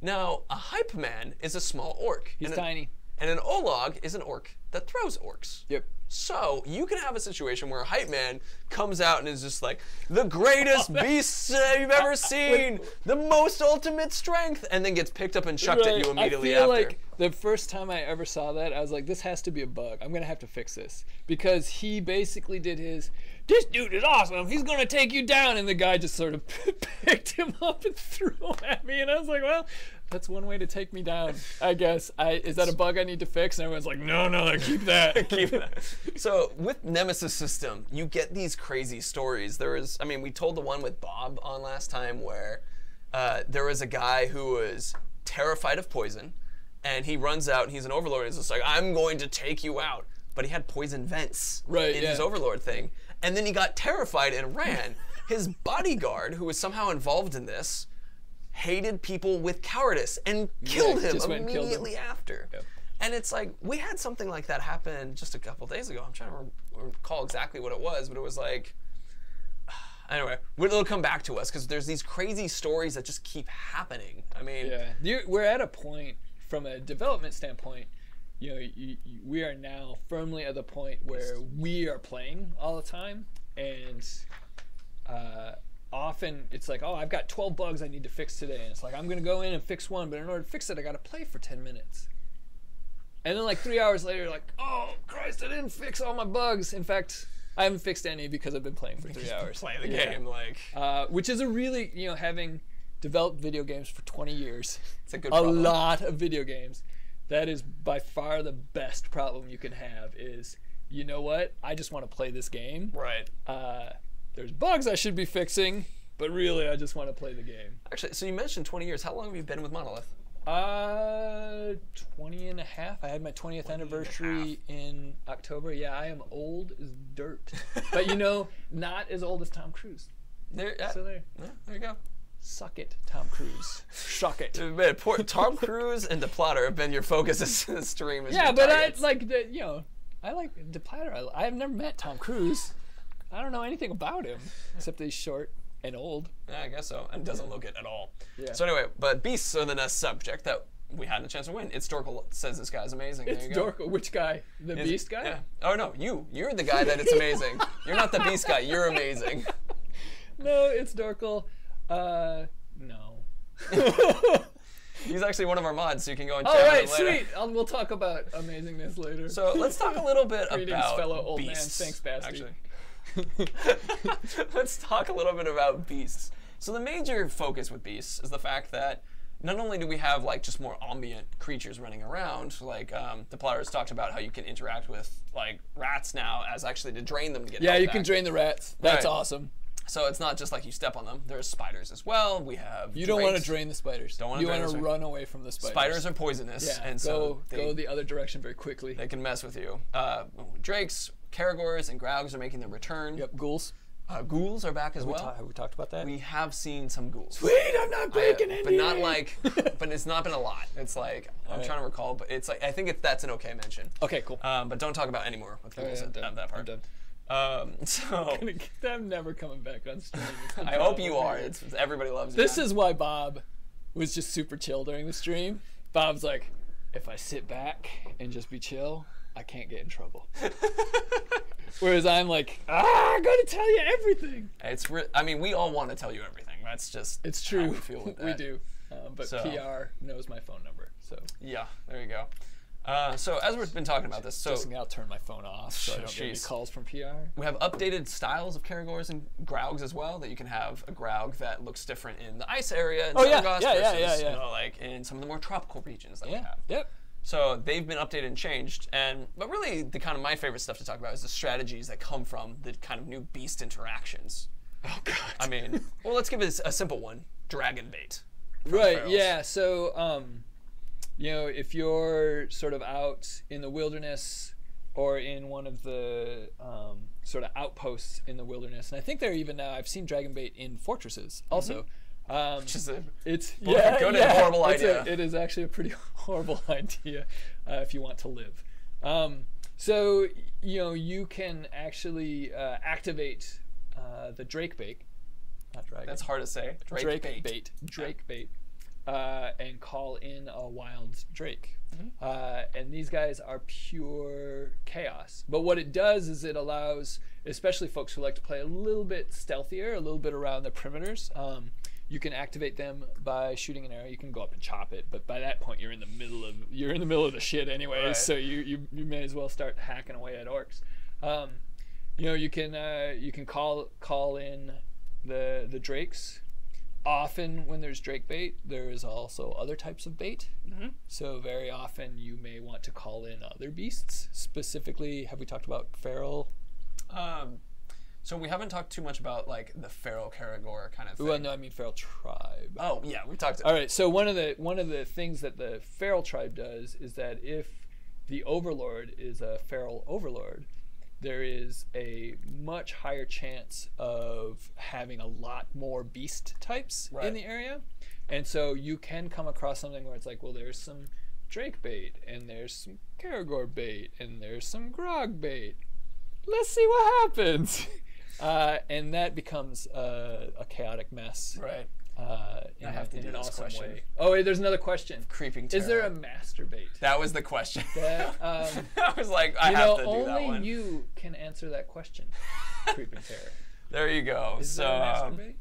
Now, a hype man is a small orc. He's tiny. And an Olog is an orc that throws orcs. Yep. So you can have a situation where a hype man comes out and is just like, the greatest beast you've ever seen, the most ultimate strength, and then gets picked up and chucked at you immediately I feel after. like the first time I ever saw that, I was like, this has to be a bug. I'm gonna have to fix this. Because he basically did this dude is awesome, he's gonna take you down, and the guy just sort of picked him up and threw him at me, and I was like, well, that's one way to take me down, I guess. Is that a bug I need to fix? And everyone's like, no, keep that. Keep that. So with Nemesis system, you get these crazy stories. We told the one with Bob on last time where there was a guy who was terrified of poison, and he runs out and he's an overlord and he's just like, I'm going to take you out. But he had poison vents in his overlord thing. And then he got terrified and ran. His bodyguard, who was somehow involved in this, hated people with cowardice and killed him immediately after. Yep. And it's like, we had something like that happen just a couple days ago. I'm trying to recall exactly what it was, but it was like, anyway, it'll come back to us because there's these crazy stories that just keep happening. I mean, we're at a point from a development standpoint, we are now firmly at the point where we are playing all the time, and often it's like, oh, I've got 12 bugs I need to fix today, and it's like, I'm gonna go in and fix one, but in order to fix it, I gotta play for 10 minutes. And then like 3 hours later, you're like, oh Christ, I didn't fix all my bugs. In fact, I haven't fixed any because I've been playing for 3 hours. Playing the game, which is a really, having developed video games for 20 years, it's a good problem. lot of video games, that is by far the best problem you can have is, you know what, I just want to play this game. Right. There's bugs I should be fixing, but really I just want to play the game. Actually, so you mentioned 20 years. How long have you been with Monolith? 20 and a half. I had my 20th anniversary in October. Yeah, I am old as dirt. But not as old as Tom Cruise. There you go. Suck it, Tom Cruise. Suck it. Tom Cruise and DePlatter have been your focuses in the stream. Yeah, but I like DePlatter. I have never met Tom Cruise. I don't know anything about him except that he's short and old. Yeah, I guess so. And doesn't look it at all. Yeah. So anyway, but beasts are the next subject that we had a chance to win. It's Dorkle says this guy's amazing. It's Dorkle. Which guy? The beast guy? Yeah. Oh no, you're the guy that it's amazing. You're not the beast guy. You're amazing. No, it's Dorkle. No. He's actually one of our mods, so you can go and check him later. Sweet. We'll talk about amazingness later. So let's talk a little bit about fellow old beasts. Man. Thanks, Basti. Actually. Let's talk a little bit about beasts. So the major focus with beasts is the fact that not only do we have just more ambient creatures running around, the plotters talked about how you can interact with rats now as actually to drain them to get you can drain the rats. That's awesome. So it's not just like you step on them. There's spiders as well. We have You don't want to drain the spiders. You want to run away from the spiders. Spiders are poisonous, and so go the other direction very quickly. They can mess with you. Drakes, Caragors, and Graugs are making their return. Yep, ghouls. Ghouls are back as well. Have we talked about that? We have seen some ghouls. Sweet, I'm not breaking NDA. But not like, but it's not been a lot. It's like, I'm trying to recall, but it's like, I think that's an okay mention. Okay, cool. But don't talk about any more with ghouls at that part. I'm done. So I'm never coming back on stream. I hope you are. Everybody loves you. This is why Bob was just super chill during the stream. Bob's like, if I sit back and just be chill, I can't get in trouble. Whereas I'm like, I'm gonna tell you everything. I mean, we all want to tell you everything. That's just it's true. How we feel with that. We do. But PR knows my phone number, so yeah, there you go. So as we've been talking about this, I'll turn my phone off so I don't get any calls from PR. We have updated styles of Karagors and Graugs as well. That you can have a Graug that looks different in the ice area and versus you know, like in some of the more tropical regions that we have. Yep. So they've been updated and changed, but really the kind of my favorite stuff to talk about is the strategies that come from the kind of new beast interactions. Oh God. I mean, well, let's give it a simple one: dragon bait. Right. Yeah. So, you know, if you're sort of out in the wilderness or in one of the sort of outposts in the wilderness, and I think they're even now. I've seen dragon bait in fortresses also. Which is a good and horrible idea. It is actually a pretty horrible idea if you want to live. So you know you can actually activate the drake bait, not dragon. That's hard to say. Drake bait, and call in a wild drake. And these guys are pure chaos. But what it does is it allows, especially folks who like to play a little bit stealthier, a little bit around the perimeters. You can activate them by shooting an arrow. You can go up and chop it, but by that point you're in the middle of the shit anyways. Right. So you may as well start hacking away at orcs. You know, you can call in the drakes. Often when there's drake bait, there is also other types of bait. So very often you may want to call in other beasts. Specifically, have we talked about feral? So we haven't talked too much about like the feral Karagor kind of thing. Well, no, I mean feral tribe. Oh yeah, we talked. All right. So one of the things that the feral tribe does is that if the overlord is a feral overlord, there is a much higher chance of having a lot more beast types in the area. And so you can come across something where it's like, well, there's some drake bait, and there's some Karagor bait, and there's some grog bait. Let's see what happens. And that becomes a chaotic mess. Right. I have to do an awesome way. Oh, wait, there's another question. Creeping terror. Is there a master bait? That was the question. That, I was like, I have to do that one. Only you can answer that question. Creeping terror. There you go. Is there a master bait?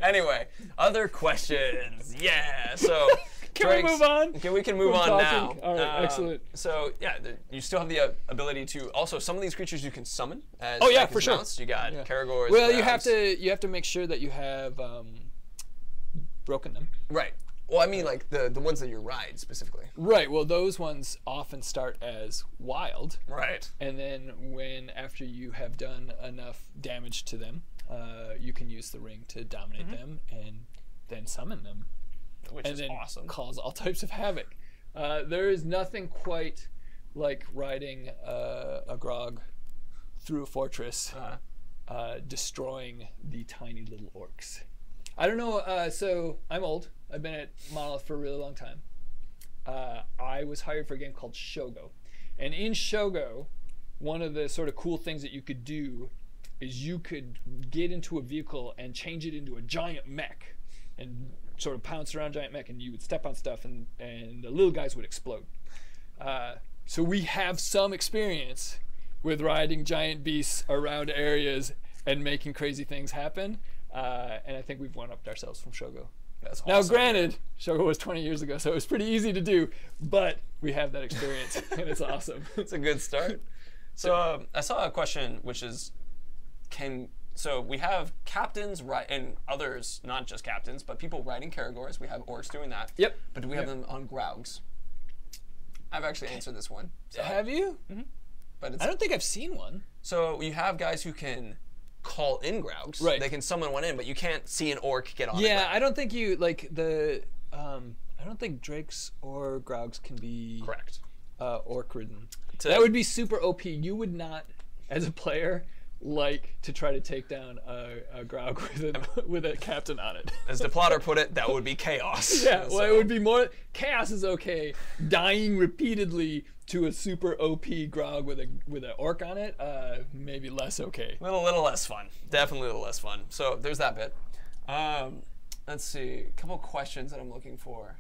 Anyway, other questions. Yeah. So can we move on? We can move on now. All right, excellent. So yeah, you still have the ability to also some of these creatures you can summon as for sure. You got Karagors. Well, you have to make sure that you have broken them. Right. Well, I mean like the ones that you ride specifically. Right. Well, those ones often start as wild. Right. And then after you have done enough damage to them, you can use the ring to dominate them and then summon them. Which is awesome. Cause all types of havoc. There is nothing quite like riding a grog through a fortress, destroying the tiny little orcs. I don't know. So I'm old. I've been at Monolith for a really long time. I was hired for a game called Shogo, and in Shogo, one of the sort of cool things that you could do is you could get into a vehicle and change it into a giant mech, and sort of pounce around giant mech, and you would step on stuff, and the little guys would explode. So we have some experience with riding giant beasts around areas and making crazy things happen, and I think we've one-upped ourselves from Shogo. That's awesome. Now, granted, Shogo was 20 years ago, so it was pretty easy to do, but we have that experience, and it's awesome. It's a good start. So I saw a question, which is, so we have captains and others, not just captains, but people riding Karagors. We have orcs doing that. Yep. But do we have them on Graugs? I've actually answered this one. So. Have you? But I don't think I've seen one. So you have guys who can call in Graugs. Right. They can summon one in, but you can't see an orc get on. Yeah, I don't think you like the. I don't think drakes or Graugs can be correct. Orc ridden. That would be super OP. You would not, as a player, like to try to take down a Grog with a captain on it. As the plotter put it, that would be chaos. Yeah, well, it would be more. Chaos is okay. Dying repeatedly to a super OP Grog with an orc on it, maybe less okay. A little less fun. Definitely a little less fun. So there's that bit. Let's see. A couple questions that I'm looking for.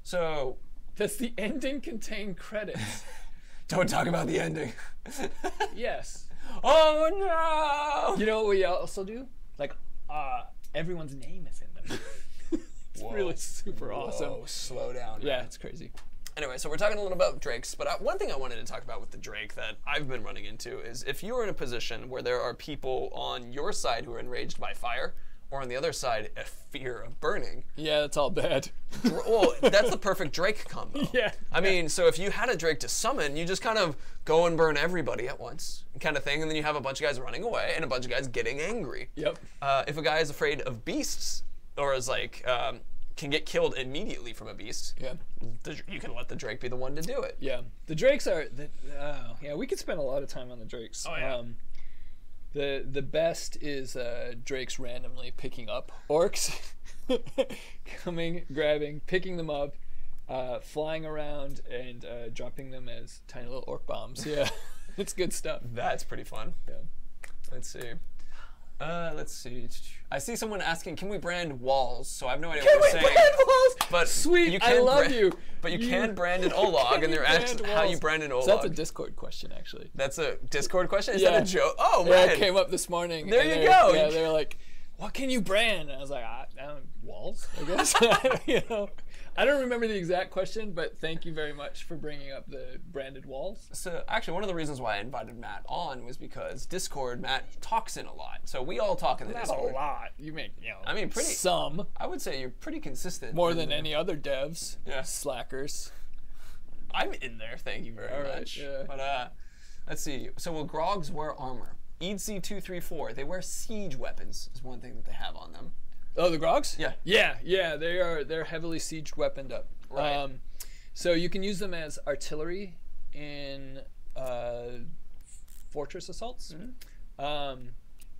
So, does the ending contain credits? Don't talk about the ending. Yes. Oh no! You know what we also do? Like, everyone's name is in them. It's really super awesome. Slow down. Yeah, it's crazy. Anyway, so we're talking a little about drakes, but one thing I wanted to talk about with the drake that I've been running into is if you're in a position where there are people on your side who are enraged by fire, or on the other side, a fear of burning. Yeah, that's all bad. Well, that's the perfect drake combo. Yeah. I mean, so if you had a drake to summon, you just kind of go and burn everybody at once, kind of thing, and then you have a bunch of guys running away and a bunch of guys getting angry. Yep. If a guy is afraid of beasts, or is like, can get killed immediately from a beast, yeah, you can let the drake be the one to do it. Yeah. The drakes are, yeah, we could spend a lot of time on the drakes. Oh, yeah. The best is drakes randomly picking up orcs, coming, grabbing, picking them up, flying around, and dropping them as tiny little orc bombs. Yeah, it's good stuff. That's pretty fun. Yeah. Let's see. I see someone asking, can we brand walls? So I have no idea what they're saying. Brand walls? But sweet, you can I love you. But you can brand an Olog, and they're asking how you brand an Olog. So that's a Discord question, actually. That's a Discord question? Is Yeah. that a joke? Oh, Yeah, man. it came up this morning. There and you go. Yeah, they're like, what can you brand? And I was like, walls, I guess. You know, I don't remember the exact question, but thank you very much for bringing up the branded walls. So actually, one of the reasons why I invited Matt on was because Discord, Matt talks in a lot. So we all talk in the Not Discord. a lot. You make, you know, I mean, pretty. some. I would say you're pretty consistent. More than any other devs. Yeah. Slackers. I'm in there, thank you very much. Yeah. But let's see. So will Grogs wear armor? EDC234, they wear siege weapons is one thing that they have on them. Oh, the Grogs? Yeah. Yeah, they're heavily siege weaponed up. Right. So you can use them as artillery in fortress assaults. Mm-hmm.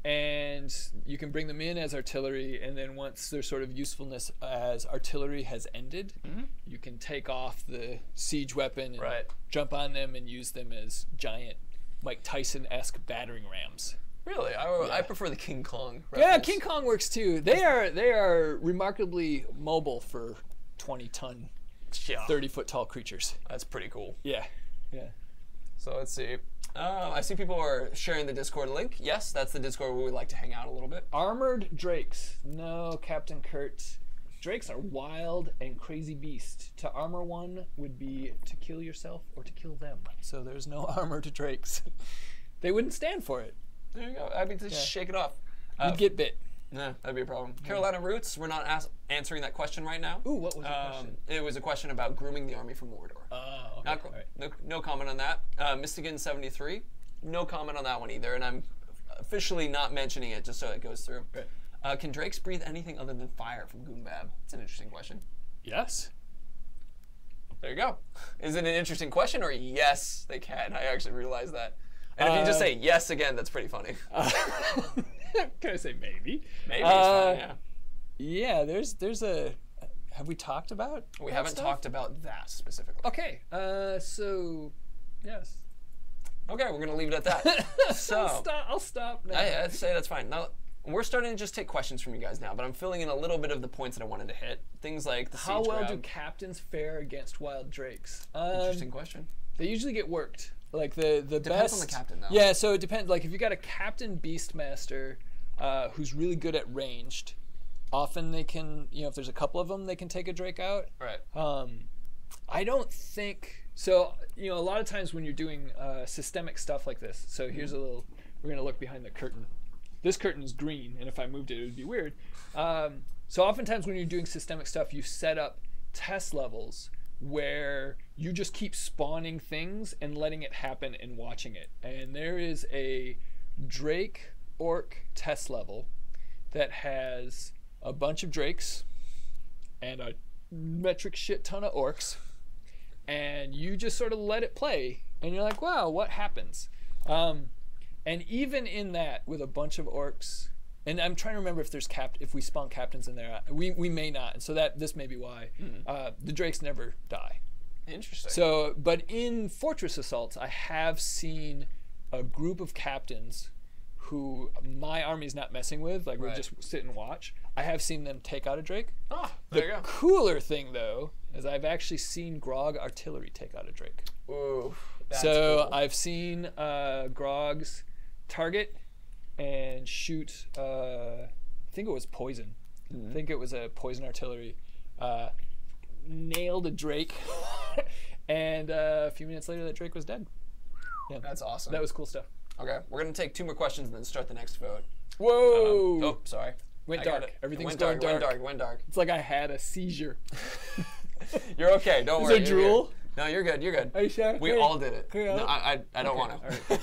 And you can bring them in as artillery, and then once their sort of usefulness as artillery has ended, Mm-hmm. you can take off the siege weapon and Right. jump on them and use them as giant Mike Tyson-esque battering rams. Really? I prefer the King Kong Yeah, reference. King Kong works too. They are remarkably mobile for 20-ton, Yeah. 30-foot tall creatures. That's pretty cool. Yeah. So let's see. I see people are sharing the Discord link. Yes, that's the Discord where we like to hang out a little bit. Armored drakes. No, Captain Kurt. Drakes are wild and crazy beasts. To armor one would be to kill yourself or to kill them. So there's no armor to drakes. They wouldn't stand for it. There you go. I mean, just shake it off. You'd get bit. Nah, that'd be a problem. Carolina Roots, we're not answering that question right now. Ooh, what was the question? It was a question about grooming the army for Mordor. Oh, okay. Not, All right. no comment on that. Mystigan73, no comment on that one either, and I'm officially not mentioning it just so it goes through. Right. Can drakes breathe anything other than fire from Goombab? It's an interesting question. Yes. There you go. Is it an interesting question or yes, they can? I actually realized that. And if you just say yes again, that's pretty funny. Can I say maybe? Maybe it's fine, yeah. Yeah, there's a. Have we talked about? We that haven't stuff? talked about that specifically. Okay, so yes. Okay, we're gonna leave it at that. So I'll stop now. I'd say that's fine. Now we're starting to just take questions from you guys now, but I'm filling in a little bit of the points that I wanted to hit. Things like the How siege well grab. do captains fare against wild drakes? Interesting question. They usually get worked. Like the Depends best. on the captain, though. Yeah, so it depends. Like if you got a captain beastmaster who's really good at ranged, often they can. If there's a couple of them, they can take a drake out. Right. I don't think so. A lot of times when you're doing systemic stuff like this. So here's a little. We're gonna look behind the curtain. This curtain is green, and if I moved it, it would be weird. So oftentimes when you're doing systemic stuff, you set up test levels where you just keep spawning things and letting it happen and watching it. And there is a Drake Orc test level that has a bunch of Drakes and a metric shit ton of Orcs, and you just sort of let it play, and you're like, wow, what happens? And even in that, with a bunch of orcs, and I'm trying to remember if there's if we spawn captains in there. We may not, and so this may be why. The drakes never die. Interesting. So, but in fortress assaults, I have seen a group of captains who my army's not messing with, like we'll just sit and watch. I have seen them take out a drake. Oh, there you go. The cooler thing though is I've actually seen Grog artillery take out a drake. Ooh, that's so cool. I've seen Grog's target and shoot. I think it was poison. I think it was a poison artillery. Nailed a drake, and a few minutes later, that drake was dead. Yeah, that's awesome. That was cool stuff. Okay, we're gonna take 2 more questions and then start the next vote. Whoa! Oh, sorry. Went dark. Everything's went going dark. Went dark. It's like I had a seizure. You're okay. Don't worry. Is there drool? Good. No, you're good. You're good. Are you sure? We all did it. Clear No, out? I don't want to. All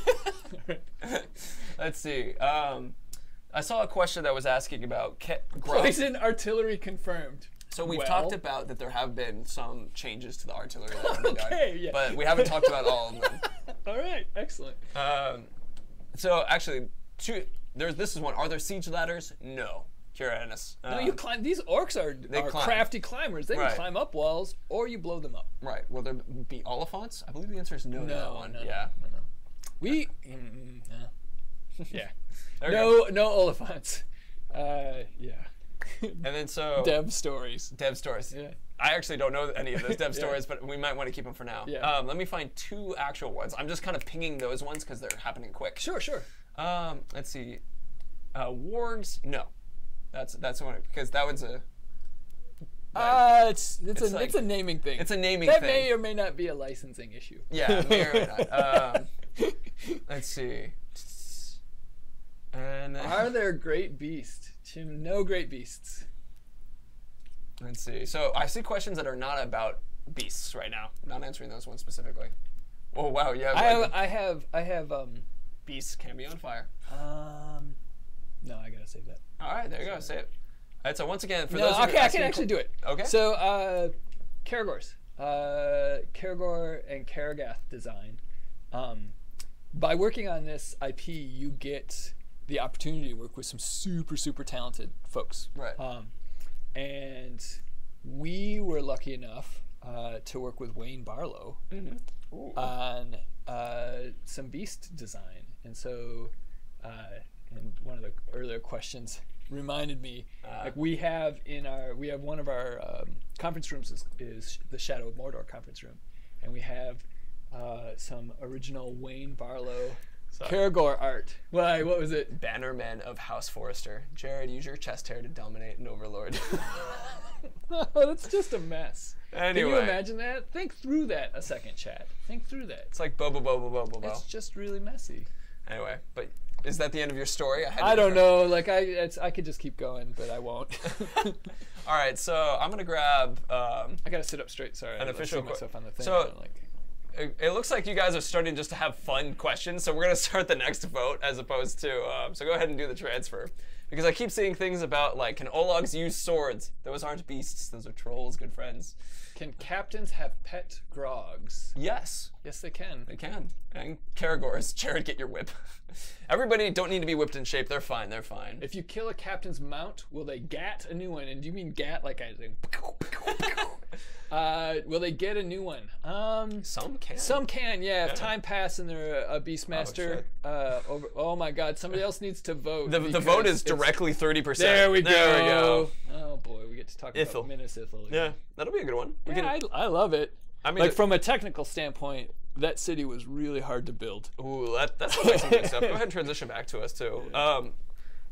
right. Let's see. I saw a question that was asking about poison artillery confirmed. So we've talked about that there have been some changes to the artillery that have been done, yeah. but we haven't talked about all of them. All right, excellent. So actually, this is one. Are there siege ladders? No. Curious. No, you climb. These orcs are crafty climbers. They can climb up walls, or you blow them up. Right. Will there be Oliphants? I believe the answer is no. No. Yeah. No. We. Yeah. No Oliphants. Yeah. And then Dev stories. Dev stories. Yeah. I actually don't know any of those dev stories, but we might want to keep them for now. Yeah. Let me find 2 actual ones. I'm just kind of pinging those ones because they're happening quick. Sure. Let's see. Wargs? No. That's one because that one's a. It's a naming thing. It's a naming thing. That may or may not be a licensing issue. Yeah, may or may not. Let's see. And are there great beasts? Tim, no great beasts. Let's see. So I see questions that are not about beasts right now. I'm not answering those ones specifically. Oh wow, yeah. I have. Beasts can be on fire. No, I gotta save that. All right, there you go. Say it. All right, so once again, for no, those okay, I can actually do it. Okay. So, Karagors, Karagor and Karagath design. By working on this IP, you get the opportunity to work with some super talented folks. Right. And we were lucky enough to work with Wayne Barlow on some beast design, and so. And one of the earlier questions reminded me, like we have one of our conference rooms is the Shadow of Mordor conference room, and we have some original Wayne Barlow Karagor art. Why? What was it? Bannerman of House Forrester. Jared, use your chest hair to dominate an overlord. That's just a mess. Anyway. Can you imagine that? Think through that a second, chat. Think through that. It's like bo. It's just really messy. Anyway, but is that the end of your story? I don't know. Like I could just keep going, but I won't. All right, so I'm gonna grab. I gotta sit up straight. Sorry, an official myself on the thing. So it looks like you guys are starting just to have fun questions. So we're gonna start the next vote as opposed to. So go ahead and do the transfer, because I keep seeing things about like, can Ologs use swords? Those aren't beasts. Those are trolls. Good friends. Can captains have pet grogs? Yes. Yes, they can. They can. And Karagors, Jared, get your whip. Everybody don't need to be whipped in shape. They're fine. They're fine. If you kill a captain's mount, will they gat a new one? And do you mean gat like I think? Will they get a new one? Some can. Some can, yeah. If time passes and they're a Beastmaster. Oh my God, somebody else needs to vote. The vote is directly 30%. There we go. There we go. Oh boy, we get to talk about Minas Ithil. Yeah, that'll be a good one. I love it. I mean, like from a technical standpoint, that city was really hard to build. Ooh, that's some good stuff. Go ahead and transition back to us too.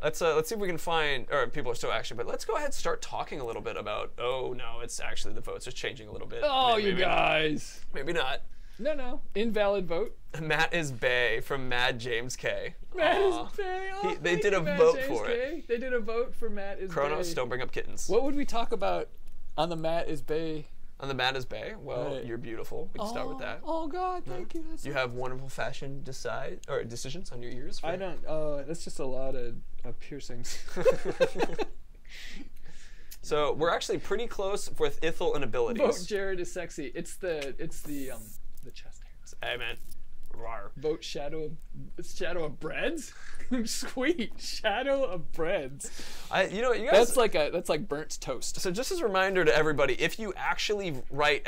Let's see if we can find, or people are still actually, but let's go ahead and start talking a little bit about. Oh no, it's actually the votes are changing a little bit. Oh, maybe, you guys. Maybe not. No, invalid vote. Matt is Bay from Mad James K. Matt is Bay. Oh, they did a vote for it. They did a vote for Matt is Kronos, Bay. Don't bring up kittens. What would we talk about on the Matt is Bay? On the Matt is Bay? Well, you're beautiful. We can start with that. Oh God, thank you. You have wonderful fashion decisions on your ears. I don't. That's just a lot of piercings. So we're actually pretty close with ithil and abilities. Vote Jared is sexy. It's the chest hairs. Hey man, Vote Shadow of Breads? Sweet. Shadow of Breads. You know, you guys. That's like burnt toast. So just as a reminder to everybody, if you actually write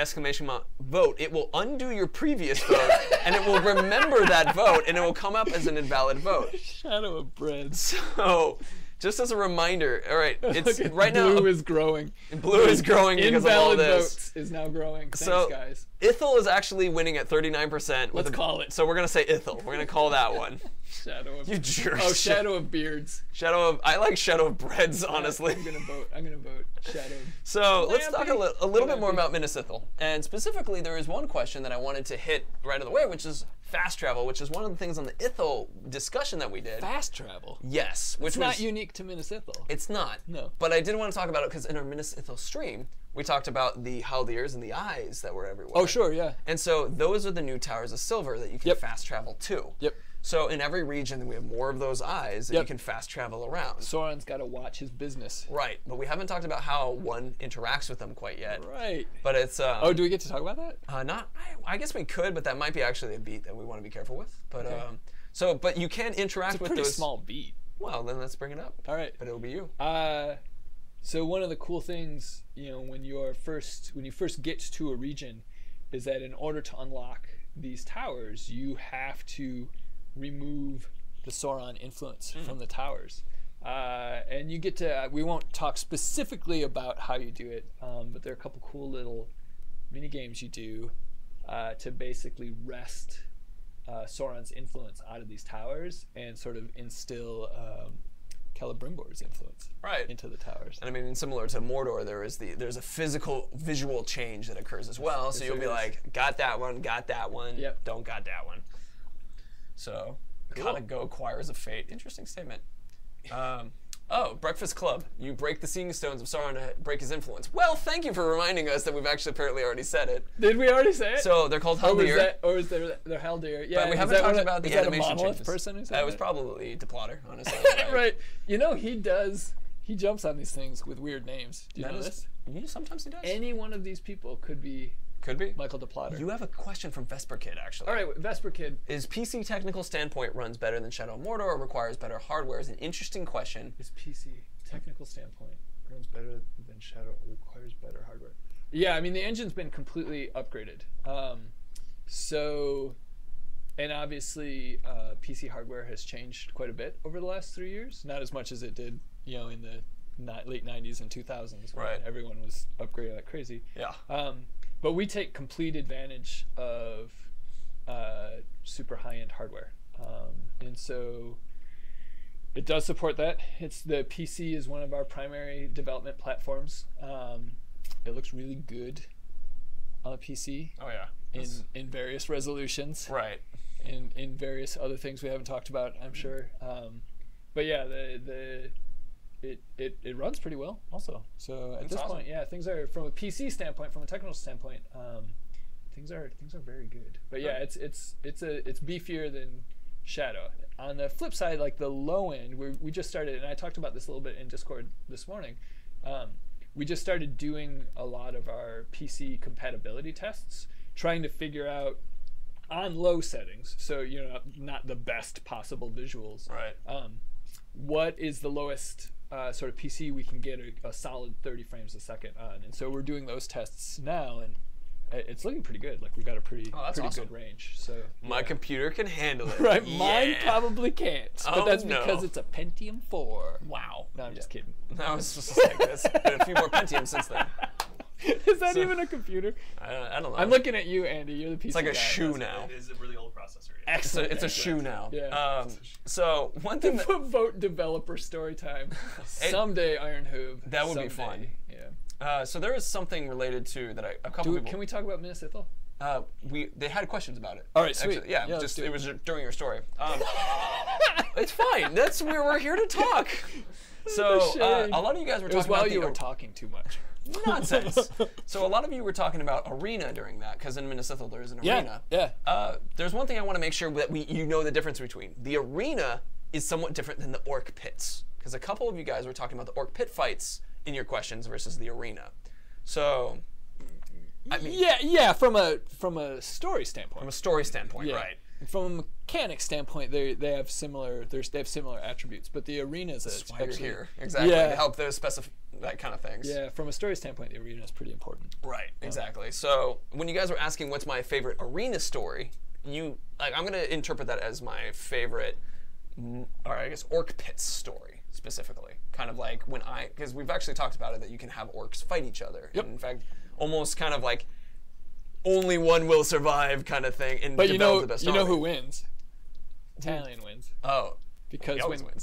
!vote, it will undo your previous vote, and it will remember that vote, and it will come up as an invalid vote. Shadow of Breads. So, just as a reminder, all right, it's right now. Blue is growing. Blue is growing because of all Invalid this. votes is now growing. Thanks, So, guys. Ithil is actually winning at 39%. Let's call it. So we're gonna say Ithil. We're gonna call that one. Shadow of. You jerk. Oh, Shadow of Beards. I like Shadow of Breads, honestly. I'm gonna vote Shadow. So let's talk a little bit more Lampy. about Minnesithil. And specifically, there is one question that I wanted to hit right on the way, which is fast travel, which is one of the things on the Ithil discussion that we did. Fast travel. Yes, which It's was not unique to Minnesithil. It's not. No. But I did want to talk about it because in our Minnesithil stream, we talked about the haldirs and the eyes that were everywhere. Oh, sure, yeah. And so those are the new towers of silver that you can fast travel to. Yep. So in every region, we have more of those eyes that Yep. you can fast travel around. Sauron's got to watch his business. Right, but we haven't talked about how one interacts with them quite yet. Right. But it's Oh, do we get to talk about that? I guess we could, but that might be actually a beat that we want to be careful with. But Okay. but you can interact It's a with pretty those. small beat. Well, then let's bring it up. All right. But it'll be you. So one of the cool things, when you first get to a region, is that in order to unlock these towers, you have to remove the Sauron influence from the towers. And you get to, we won't talk specifically about how you do it, but there are a couple cool little mini games you do to basically wrest Sauron's influence out of these towers and sort of instill Celebrimbor's influence into the towers. And I mean, similar to Mordor, there's a visual change that occurs as well. So you'll be like, got that one, Yep. don't got that one. So, gotta go Choirs of Fate. Interesting statement. Breakfast Club. You break the Seeing Stones of Sauron to break his influence. Well, thank you for reminding us that we've actually apparently already said it. Did we already say it? So they're called Haldir. Or is there Haldir? Yeah, But we haven't talked about the animation a monolith changes. person who said That was it? probably Deplotter, honestly. Right. He jumps on these things with weird names. Do you know this? Sometimes he does. Any one of these people could be Michael Deplotter. You have a question from Vesper Kid, actually. All right, Vesper Kid. Is PC technical standpoint runs better than Shadow of Mordor or requires better hardware? Is an interesting question. Is PC technical standpoint runs better than Shadow, requires better hardware? Yeah, I mean the engine's been completely upgraded. And obviously PC hardware has changed quite a bit over the last 3 years. Not as much as it did, in the late 90s and 2000s when everyone was upgrading like crazy. Yeah. But we take complete advantage of super high-end hardware, and so it does support that. The PC is one of our primary development platforms. It looks really good on a PC. Oh yeah. In various resolutions. Right. In various other things we haven't talked about, I'm sure. But yeah, it runs pretty well also. So at this point, yeah, things are, from a PC standpoint, from a technical standpoint, things are very good. But yeah, it's beefier than Shadow. On the flip side, like the low end, we just started, and I talked about this a little bit in Discord this morning. We just started doing a lot of our PC compatibility tests, trying to figure out on low settings, so not the best possible visuals. Right. What is the lowest sort of PC we can get a solid 30 frames a second on? And so we're doing those tests now, and it's looking pretty good. Like we've got a pretty awesome. good range. So my computer can handle it. Right, Yeah. mine probably can't. But Oh, that's no. because it's a Pentium 4. Wow. No, I'm just kidding. I was just like this. Been a few more Pentiums since then. Is that even a computer? I don't know. I'm looking at you, Andy. You're the PC It's like a guy. shoe now. It is a really old processor. Yeah. Excellent. It's a shoe now. Yeah. So one thing that Vote developer story time. Someday, Iron Hoob. That would be Someday. fun. Yeah. so there is something related to that a couple people. Can we talk about Minnesithil? They had questions about it. All right, sweet. Actually, yeah, Yeah, let's just do it it. was during your story. It's fine. That's where we're here to talk. So shame. a lot of you guys were It was talking while about you the were talking too much. nonsense. So a lot of you were talking about arena during that, because in Minnesithil there is an arena. Yeah. There's one thing I want to make sure that you know the difference between. The arena is somewhat different than the orc pits, because a couple of you guys were talking about the orc pit fights in your questions versus the arena. So, I mean, Yeah. From a story standpoint. from a story standpoint, Yeah. right? From a mechanic standpoint, they have similar attributes, but the arenas That's why you're here. Exactly. To help those that kind of things. Yeah, from a story standpoint, the arena is pretty important. Right, exactly. So when you guys were asking what's my favorite arena story, I'm gonna interpret that as my favorite, or I guess orc pits story specifically. Kind of like because we've actually talked about it, that you can have orcs fight each other. Yep. And in fact, almost kind of like only one will survive kind of thing. And but you know who wins? Italian wins. Oh, because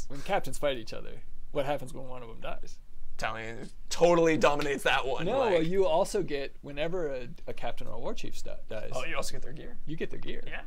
when captains fight each other, what happens when one of them dies? Italian totally dominates that one. No, well, you also get, whenever a captain or a war chief dies. Oh, you also get their gear. You get their gear. Yeah.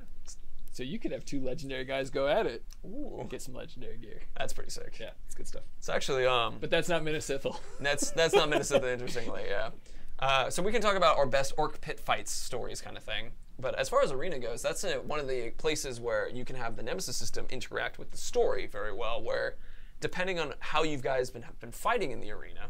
So you could have 2 legendary guys go at it. Ooh. And get some legendary gear. That's pretty sick. Yeah, it's good stuff. It's actually But that's not Minas Ithil. That's not Minas Ithil, interestingly, yeah. So we can talk about our best orc pit fights stories kind of thing. But as far as arena goes, that's one of the places where you can have the Nemesis system interact with the story very well, where depending on how you guys been fighting in the arena,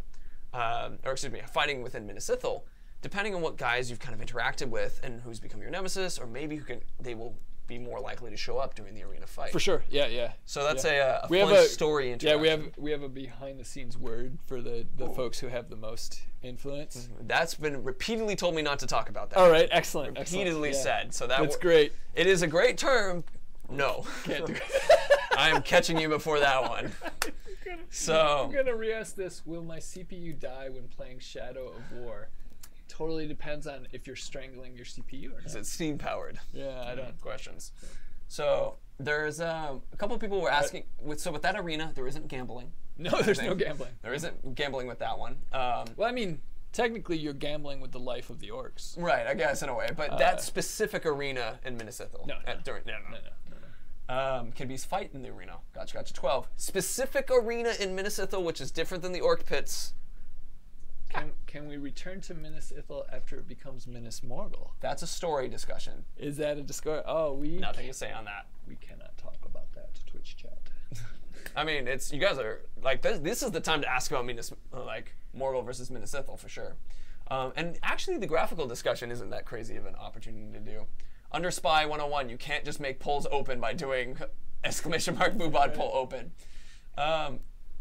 or excuse me, fighting within Minas Ithil, depending on what guys you've kind of interacted with and who's become your nemesis, or maybe they will be more likely to show up during the arena fight. For sure, yeah. So that's a fun story interaction. Yeah, we have a behind-the-scenes word for the folks who have the most influence. That's been repeatedly told me not to talk about that. All right, excellent. Repeatedly said. So that's great. It is a great term. No. Can't do it. I am catching you before that one. I'm gonna re-ask this. Will my CPU die when playing Shadow of War? Totally depends on if you're strangling your CPU or not. Is it steam powered? Yeah, I don't. Questions. So there's a couple of people were asking. With that arena, there isn't gambling. No, there's no gambling. There isn't gambling with that one. Well, I mean, technically you're gambling with the life of the orcs. Right, I guess in a way. But that specific arena in Minas Ithil. No. Can be fight in the arena. Gotcha. 12. Specific arena in Minas Ithil, which is different than the orc pits. Can we return to Minas Ithil after it becomes Minas Morgul? That's a story discussion. Is that a discussion? Oh, nothing to say on that. We cannot talk about that to Twitch chat. I mean, you guys are like this is the time to ask about Morgul versus Minas Ithil for sure. And actually, the graphical discussion isn't that crazy of an opportunity to do. Under Spy 101, you can't just make polls open by doing ! Boobod poll open.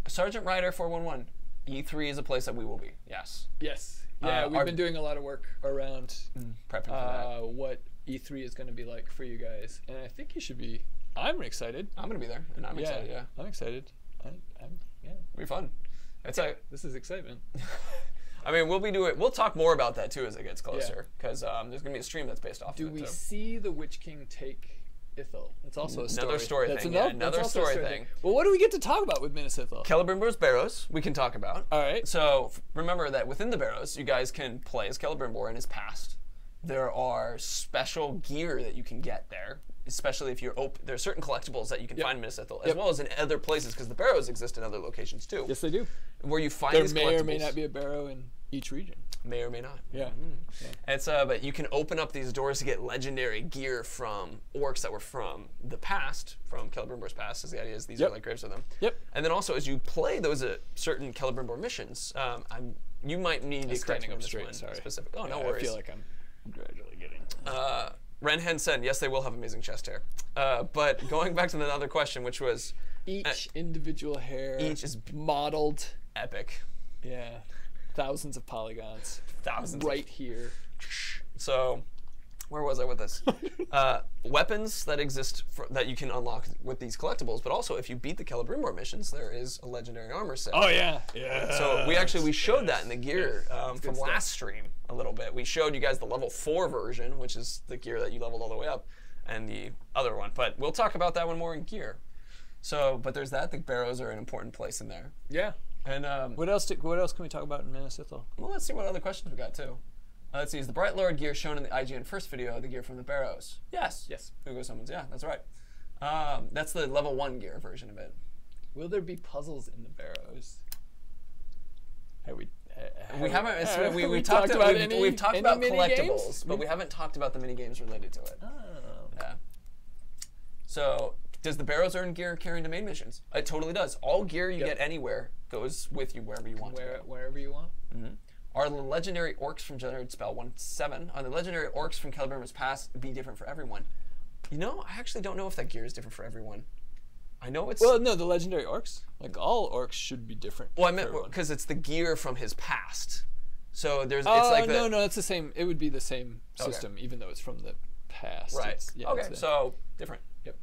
Sergeant Ryder 411. E3 is a place that we will be. Yes. Yes. Yeah, we've been doing a lot of work around prepping for that. What E3 is going to be like for you guys, and I think you should be. I'm excited. I'm going to be there, and I'm excited. Yeah. I'm excited. It'll be fun. This is excitement. I mean, we'll talk more about that too as it gets closer, because there's going to be a stream that's based off of it. Do we see the Witch King take Ithil? That's also another story thing. Another story thing. Well, what do we get to talk about with Minas Ithil? Celebrimbor's Barrows we can talk about. All right. So remember that within the Barrows, you guys can play as Celebrimbor in his past. There are special gear that you can get there, especially if you're open. There are certain collectibles that you can find in Minas Ithil, as well as in other places, because the Barrows exist in other locations too. Yes, they do. Where you find there these collectibles. There may or may not be a Barrow in each region. May or may not. Yeah. It's but you can open up these doors to get legendary gear from orcs that were from the past, from Celebrimbor's past. Is the idea is these are like graves of them. Yep. And then also as you play those certain Celebrimbor missions, you might need to correct me on this one specific. Oh, no worries. I feel like I'm gradually getting. Renhen said, yes, they will have amazing chest hair. But going back to the other question, which was each individual hair is modeled epic. Yeah. Thousands of polygons. Thousands. Right here. So, where was I with this? Weapons that exist that you can unlock with these collectibles, but also if you beat the Celebrimbor missions, there is a legendary armor set. Oh yeah, yeah. So we showed that in the gear from last stream a little bit. We showed you guys the level 4 version, which is the gear that you leveled all the way up, and the other one. But we'll talk about that one more in gear. So, but there's that. The Barrows are an important place in there. Yeah. And what else can we talk about in Minas Ithil? Well, let's see what other questions we got too. Let's see. Is the Bright Lord gear shown in the IGN first video the gear from the Barrows? Yes. Yes. Google someone's. Yeah, that's right. That's the level 1 gear version of it. Will there be puzzles in the Barrows? We've talked about collectibles, but we haven't talked about the mini games related to it. Oh. Yeah. So, does the Barrows earn gear carrying to main missions? It totally does. All gear you get anywhere goes with you wherever you want. Wherever you want. Mm-hmm. Are the legendary orcs from Generated Spell 1.7 on the legendary orcs from Celebrimbor's past be different for everyone? You know, I actually don't know if that gear is different for everyone. I know it's... Well, no, the legendary orcs. Like, all orcs should be different. Well, I meant because it's the gear from his past. So there's... it's like no, it's the same. It would be the same system, even though it's from the past. Right. Yeah, okay, so different. Yep.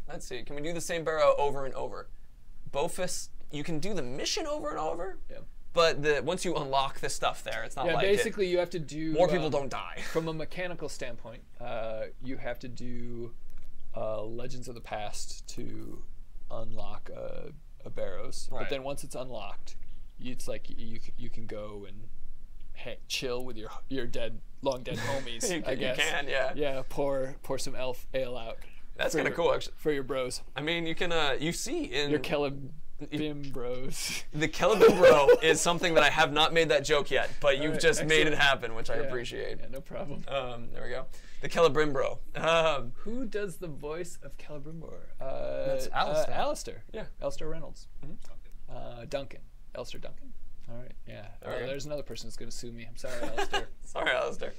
Let's see. Can we do the same barrow over and over? Bofus, you can do the mission over and over. Yeah. But once you unlock the stuff there, it's not like basically you have to do... More people don't die. From a mechanical standpoint, you have to do Legends of the Past to unlock a barrows. Right. But then once it's unlocked, it's like you can go and chill with your long dead homies. I guess. You can, yeah. Yeah, pour some elf ale out. That's kind of cool, actually. For your bros. I mean, you can you see in your Bim bros. The Kelebim bro is something that I have not made that joke yet, but you've just made it happen, which I appreciate. Yeah, no problem. There we go. The Kelebim bro. Who does the voice of Kelebim bro? That's Alistair. Alistair. Yeah. Alistair Reynolds. Duncan. Alistair Duncan. All right. Yeah. There's another person that's going to sue me. I'm sorry, Alistair. Sorry, Alistair.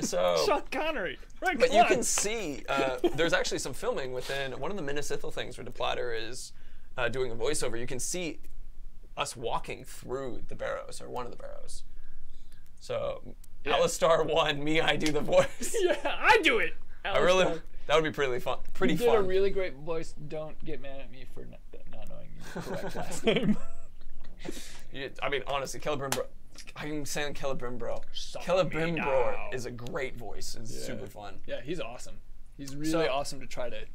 So. Sean Connery. Right. But you can see there's actually some filming within one of the Minas Ithil things where DePlatter is doing a voiceover. You can see us walking through the barrows, or one of the barrows. So, Alistair won, me, I do the voice. Yeah, I do it. That would be pretty fun. You did a really great voice. Don't get mad at me for not knowing your correct last name. I mean, honestly, Kelebim bro. I'm saying Kelebim bro. Kelebim bro is a great voice. It's super fun. Yeah, he's awesome. He's really awesome to try to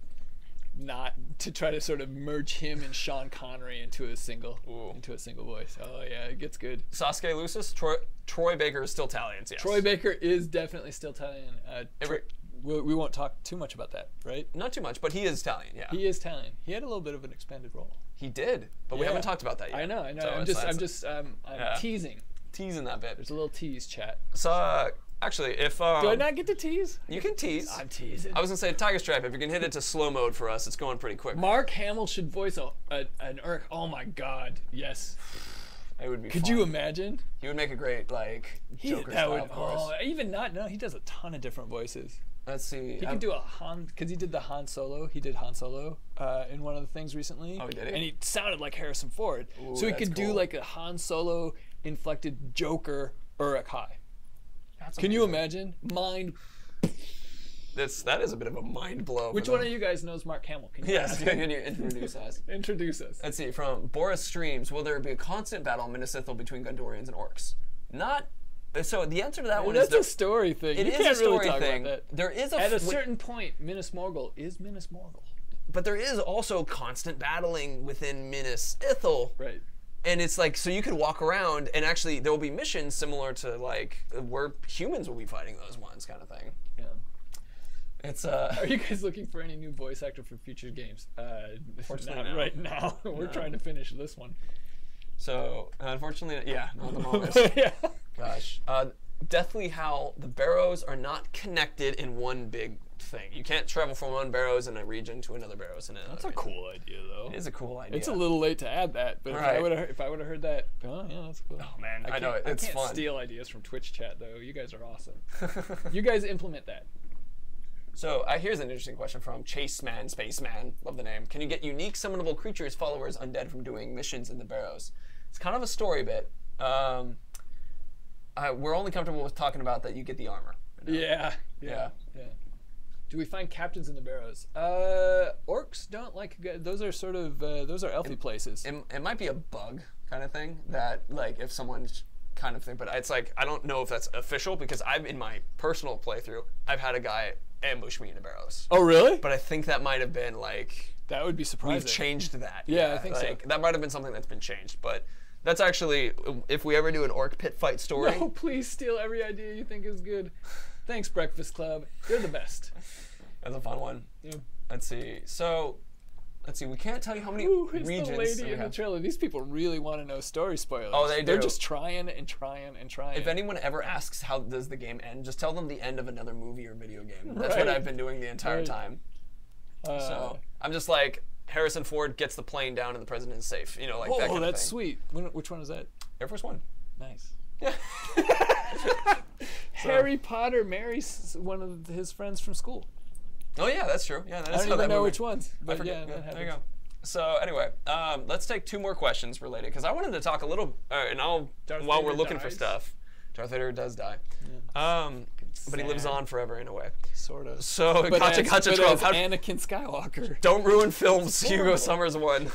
sort of merge him and Sean Connery into a single voice. Oh yeah, it gets good. Sasuke Lucis, Troy Baker is still Talion. Yes. Troy Baker is definitely still Talion. We won't talk too much about that, right? Not too much, but he is Talion. Yeah. He is Talion. He had a little bit of an expanded role. He did, but we haven't talked about that yet. I know. So I'm teasing. Teasing that bit. There's a little tease, chat. So actually, if do I not get to tease? You can tease. I'm teasing. I was gonna say Tiger Stripe. If you can hit it to slow mode for us, it's going pretty quick. Mark Hamill should voice an Urk. Oh my God, yes. It would be. Could you imagine? He would make a great Joker style voice. He does a ton of different voices. Let's see. He could do because he did the Han Solo. He did Han Solo in one of the things recently. Oh, he did? And he sounded like Harrison Ford. Ooh, so he could do like a Han Solo inflected Joker Uruk Hai. Can you imagine? That is a bit of a mind blow. Which one of you guys knows Mark Hamill? Can you can you introduce us? Introduce us. Let's see. From Boris Streams, will there be a constant battle in Minas Ithil between Gondorians and Orcs? Not. So the answer to that one is that's a story thing. It you is can't a story really talk thing. about that. There is at a certain point, Minas Morgul is Minas Morgul. But there is also constant battling within Minas Ithil. Right. And it's like, so you could walk around and actually there will be missions similar to like where humans will be fighting those ones kind of thing. Yeah. It's Are you guys looking for any new voice actor for future games? Not right now. We're trying to finish this one. So, unfortunately, not at the moment. Yeah. Gosh. Deathly Howl, the barrows are not connected in one big thing. You can't travel from one barrows in a region to another barrows in another That's a region. cool idea, though. It is a cool idea. It's a little late to add that, but Right. if I would have heard that, oh yeah, that's cool. Oh man, I know it's I can't fun. steal ideas from Twitch chat though. You guys are awesome. You guys implement that. So here's an interesting question from Chaseman Spaceman. Love the name. Can you get unique summonable creatures, followers, undead from doing missions in the barrows? It's kind of a story bit. We're only comfortable with talking about that you get the armor. Yeah. Do we find captains in the barrows? Orcs don't like. Those are sort of those are elfy places. It might be a bug kind of thing that like if someone's kind of thing, but it's like I don't know if that's official because I've in my personal playthrough I've had a guy ambush me in the barrows. Oh really? But I think that might have been like that would be surprising. We've changed that. Yeah, I think so. That might have been something that's been changed, but. That's actually, if we ever do an orc pit fight story. No, please steal every idea you think is good. Thanks, Breakfast Club. You're the best. That's a fun one. Yeah. Let's see. So, we can't tell you how many regions. The lady in the trailer. These people really want to know story spoilers. Oh, they do. They're just trying and trying and trying. If anyone ever asks how does the game end, just tell them the end of another movie or video game. That's what I've been doing the entire time. So, I'm just like, Harrison Ford gets the plane down and the president is safe. You know, like that kind of thing. Oh, that's sweet. Which one is that? Air Force One. Nice. Yeah. Harry Potter marries one of his friends from school. Oh yeah, that's true. Yeah, that is I don't how that even know movie- which ones, I but forget. yeah, that There you happens. go. So anyway, let's take 2 more questions related because I wanted to talk a little, and I'll Darth while we're Vader looking for dies. stuff. Darth Vader does die, but he lives Sad. on forever in a way. Sort of. So But gotcha, as, gotcha. but 12. as Anakin Skywalker. Don't ruin films. Hugo horrible. Summers won.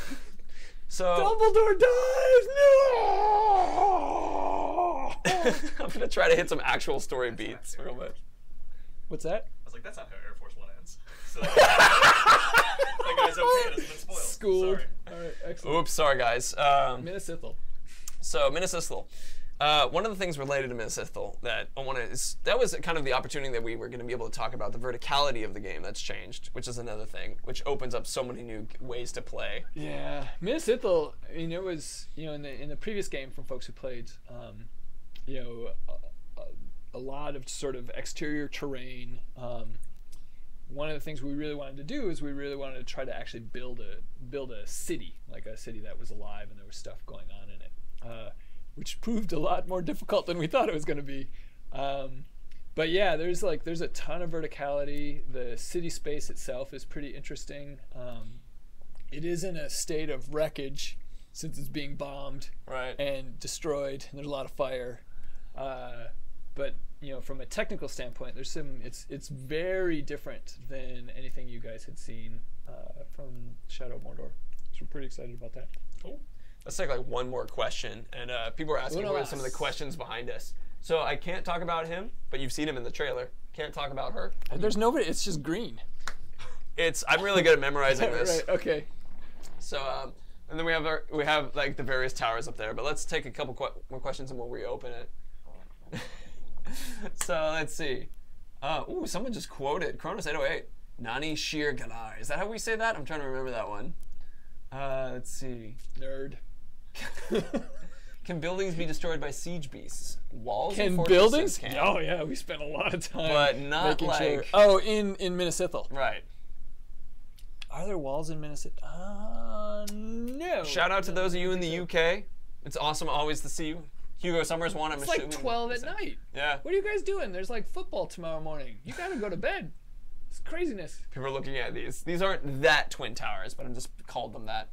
So Dumbledore dies. No. I'm gonna try to hit some actual story beats real much. What's that? I was like, that's not how Air Force One ends. So that guy's okay. It hasn't been spoiled. Schooled. Sorry. All right, excellent. Oops, sorry guys. Minas Ithil. So Minas Ithil. One of the things related to Minas Ithil that I want to that was kind of the opportunity that we were going to be able to talk about, the verticality of the game that's changed, which is another thing, which opens up so many new ways to play. Yeah, Minas Ithil. I mean, it was in the previous game from folks who played, a lot of sort of exterior terrain. One of the things we really wanted to do is we really wanted to try to actually build a city, like a city that was alive and there was stuff going on in it, which proved a lot more difficult than we thought it was going to be. But yeah, there's a ton of verticality. The city space itself is pretty interesting. It is in a state of wreckage since it's being bombed Right. and destroyed. And there's a lot of fire. But from a technical standpoint, it's very different than anything you guys had seen from Shadow of Mordor. So we're pretty excited about that. Cool. Let's take like one more question, and people are asking Uno what are some of the más. questions behind us. So I can't talk about him, but you've seen him in the trailer. Can't talk about her. There's nobody. It's just green. I'm really good at memorizing this. Right. Okay. So and then we have like the various towers up there. But let's take a couple more questions and we'll reopen it. So let's see. Ooh, someone just quoted Kronos 808. Nani Shir Galar. Is that how we say that? I'm trying to remember that one. Let's see. Nerd. Can buildings be destroyed by siege beasts? Walls and Can fortresses buildings? can. Oh yeah, we spent a lot of time. But not making sure. like- Oh, in Minas Ithil. Right. Are there walls in Minas Ithil? No. Shout out to those of you in the UK. It's awesome always to see you. Hugo Summers won. I'm It's like assuming. 12 at night. Yeah. What are you guys doing? There's like football tomorrow morning. You gotta go to bed. It's craziness. People are looking at these. These aren't that twin towers, but I'm just called them that.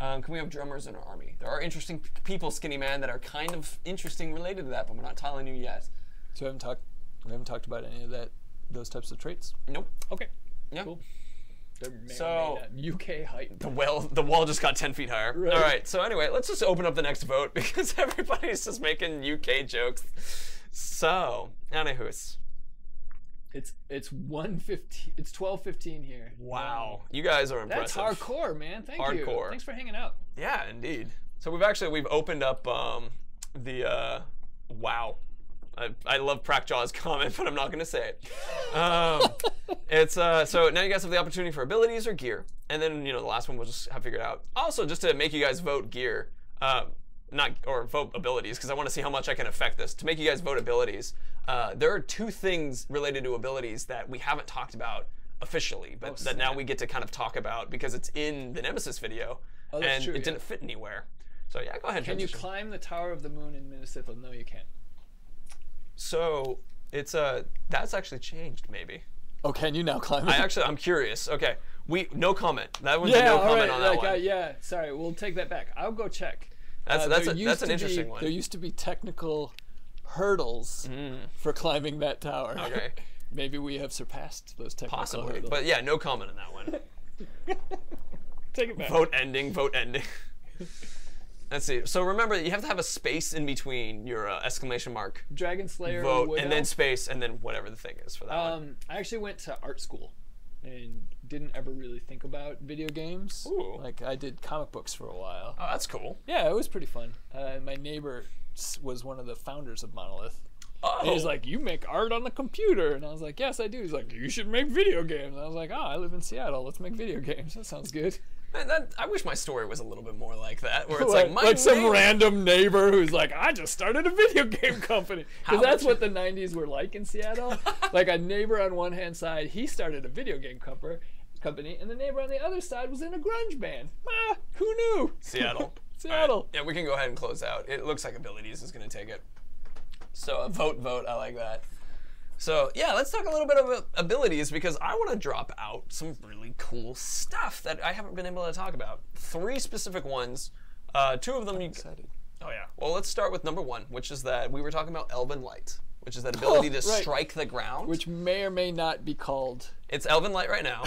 Can we have drummers in our army? There are interesting people, Skinny Man, that are kind of interesting related to that, but we're not telling you yet. So we haven't talked about any of those types of traits. Nope. Okay. Yeah. Cool. They're man-made So- at UK height. The wall just got 10 feet higher. Right. All right. So anyway, let's just open up the next vote because everybody's just making UK jokes. So, anywho's. It's 1:15. It's 12:15 here. Wow. You guys are That's impressive. hardcore, man. Thank you. Hardcore. Thanks for hanging out. Yeah, indeed. So we've opened up the wow. I love Prackjaw's comment, but I'm not going to say it. It's so now you guys have the opportunity for abilities or gear, and then the last one we'll just have figured out. Also, just to make you guys vote gear, vote abilities, because I want to see how much I can affect this. To make you guys vote abilities, there are 2 things related to abilities that we haven't talked about officially, but that now we get to kind of talk about because it's in the Nemesis video, Oh, that's and true, it yeah. didn't fit anywhere. So yeah, go ahead. Can you transition. climb the Tower of the Moon in Minas Ithil? No, you can't. So it's that's actually changed maybe. Oh, can you now climb it? I'm curious. Okay, no comment. That was yeah, no all comment right. on that Like, one. yeah, sorry. We'll take that back. I'll go check. That's There used that's an to interesting be, one. There used to be technical hurdles for climbing that tower. Okay. Maybe we have surpassed those technical Possibly, hurdles. but yeah, no comment on that one. take it back. Vote ending. Let's see. So remember, you have to have a space in between your exclamation mark, Dragon Slayer vote, Wood and then Elf. space, and then whatever the thing is for that one. I actually went to art school and didn't ever really think about video games. Ooh. Like I did comic books for a while. Oh, that's cool. Yeah, it was pretty fun. My neighbor was one of the founders of Monolith. Oh. And he's like, you make art on the computer. And I was like, yes, I do. He's like, you should make video games. And I was like, oh, I live in Seattle. Let's make video games. That sounds good. Man, I wish my story was a little bit more like that, where it's like my some name- random neighbor who's like, I just started a video game company. How Because that's much- what the 90s were like in Seattle. Like a neighbor on one hand side, he started a video game company, and the neighbor on the other side was in a grunge band. Who knew? Seattle. Seattle. All right. Yeah, we can go ahead and close out. It looks like abilities is going to take it. So vote. I like that. So yeah, let's talk a little bit about abilities because I want to drop out some really cool stuff that I haven't been able to talk about. 3 specific ones. 2 of them. Excited. Oh yeah. Well, let's start with number 1, which is that we were talking about Elven Light, which is that ability to right. strike the ground. Which may or may not be called. It's Elven Light right now.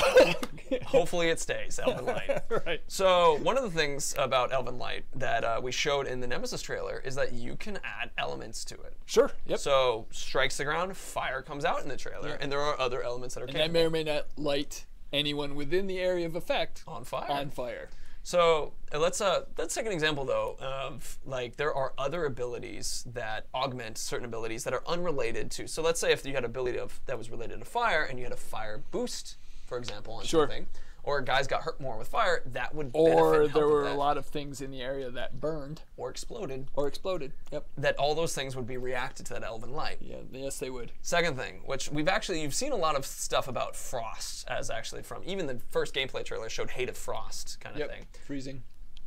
Hopefully it stays Elven Light. Right. So one of the things about Elven Light that we showed in the Nemesis trailer is that you can add elements to it. Sure. Yep. So strikes the ground, fire comes out in the trailer, and there are other elements that are And that may or may not light anyone within the area of effect on fire. On fire. So let's take an example though of like there are other abilities that augment certain abilities that are unrelated to. So let's say if you had an ability that was related to fire and you had a fire boost, for example, on something, or guys got hurt more with fire, that would benefit and Or help there with were that. a lot of things in the area that burned Or exploded. or exploded. Yep. That all those things would be reacted to that Elven Light. Yeah. Yes, they would. Second thing, which you've seen a lot of stuff about frost as actually from even the first gameplay trailer showed hate of frost kind of thing. Freezing.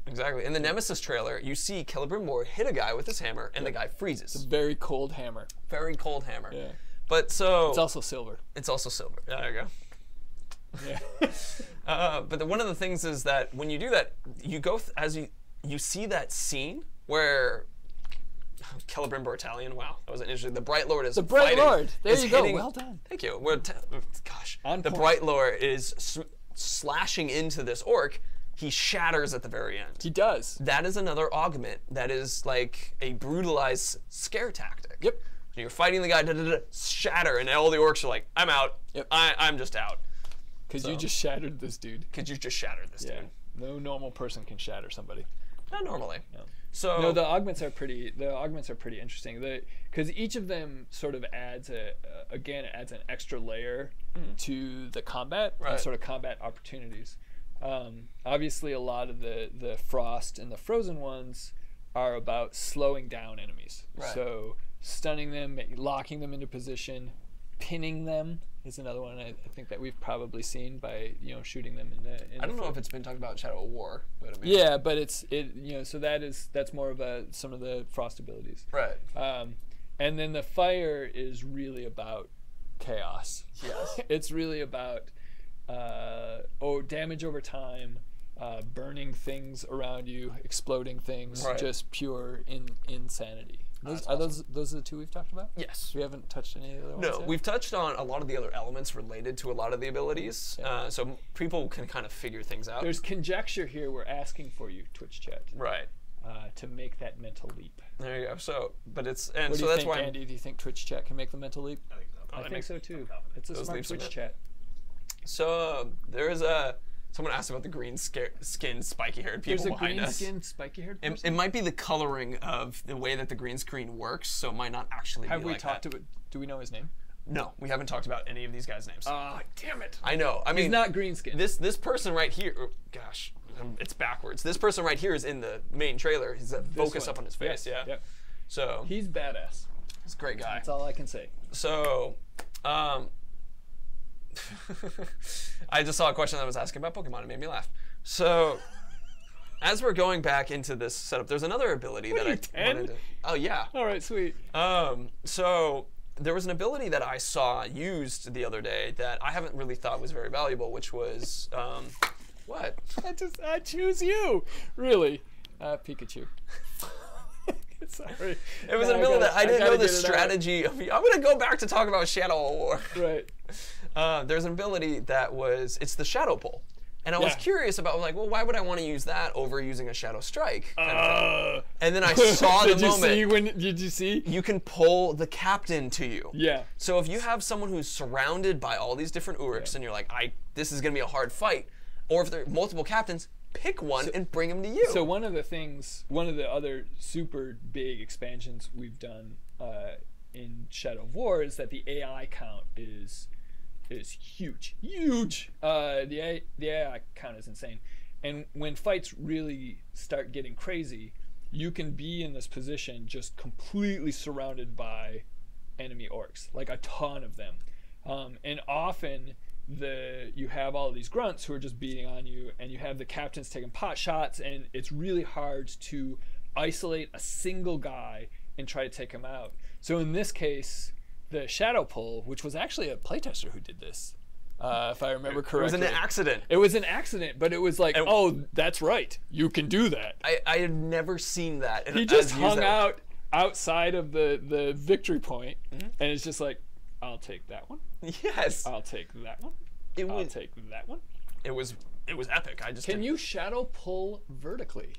Exactly. In the Nemesis trailer, you see Celebrimbor hit a guy with his hammer, and the guy freezes. Very cold hammer. Very cold hammer. Yeah. But so It's also silver. it's also silver. There you go. Yeah. But one of the things is that when you do that, you go as you see that scene where Celebrimbor Italian. Wow, that was an interesting. The Bright Lord is The Bright fighting, Lord. There is you go. hitting- Well done. Thank you. Gosh, On the point. Bright Lord is slashing into this orc. He shatters at the very end. He does. That is another augment. That is like a brutalized scare tactic. Yep. You're fighting the guy, shatter, and all the orcs are like, I'm out. Yep. I'm just out. Because you just shattered this dude. Because you just shattered this dude. No normal person can shatter somebody. Not normally. No. So No, the augments are pretty interesting. Because each of them sort of adds adds an extra layer to the combat and sort of combat opportunities. Obviously, a lot of the frost and the frozen ones are about slowing down enemies. Right. So stunning them, locking them into position, pinning them is another one I think that we've probably seen by shooting them in the. I don't know if it's been talked about in Shadow of War, but I mean, Yeah, but so that's more of some of the frost abilities. right. And then the fire is really about chaos. Yes. It's really about damage over time, burning things around you, exploding things, Right. just pure insanity. Those are the 2 we've talked about? Yes. We haven't touched any of the other ones No, yet? we've touched on a lot of the other elements related to a lot of the abilities, so people can kind of figure things out. There's conjecture here. We're asking for you, Twitch chat, Right. to make that mental leap. There you go. So, but it's What do so you that's think, why Andy? Do you think Twitch chat can make the mental leap? I think so. I think so too. I'm confident. It's a Those smart leaps are Twitch good. chat. So there is someone asked about the green skin spiky-haired people There's a behind green us. skin spiky-haired person? It might be the coloring of the way that the green screen works, so it might not actually Have be we like talked that. about? Do we know his name? No, we haven't talked about any of these guys' names. Damn it! I know. I mean, He's not green skin. This person right here. Oh, gosh, it's backwards. This person right here is in the main trailer. He's a focus one. up on his face. Yes, Yeah. yep. So He's badass. he's a great guy. That's all I can say. So, I just saw a question that was asking about Pokemon. It made me laugh. So, as we're going back into this setup, there's another ability that are you, I 10? wanted to. Oh yeah. All right, sweet. So there was an ability that I saw used the other day that I haven't really thought was very valuable, which was what? I choose you. Really, Pikachu. Sorry. It was an ability that I didn't know the strategy of. I'm gonna go back to talk about Shadow of War. Right. There's an ability that it's the Shadow Pull. And I was curious about, like, well, why would I want to use that over using a Shadow Strike? Kind of thing. And then I saw the moment. Did you see? You can pull the captain to you. Yeah. So if you have someone who's surrounded by all these different Uruks and you're like, this is going to be a hard fight, or if there are multiple captains, pick one and bring him to you. So one of the other super big expansions we've done in Shadow of War is that the AI count is huge. The AI count is insane, and when fights really start getting crazy, you can be in this position just completely surrounded by enemy orcs, like a ton of them, and often you have all of these grunts who are just beating on you, and you have the captains taking pot shots, and it's really hard to isolate a single guy and try to take him out. So in this case, the shadow pull, which was actually a playtester who did this, if I remember correctly. It was an accident. It was an accident, but it was like, oh, that's right, you can do that. I had never seen that. He just hung out outside of the victory point, and it's just like, I'll take that one. Yes. I'll take that one. I'll take that one. It was epic. Can you shadow pull vertically?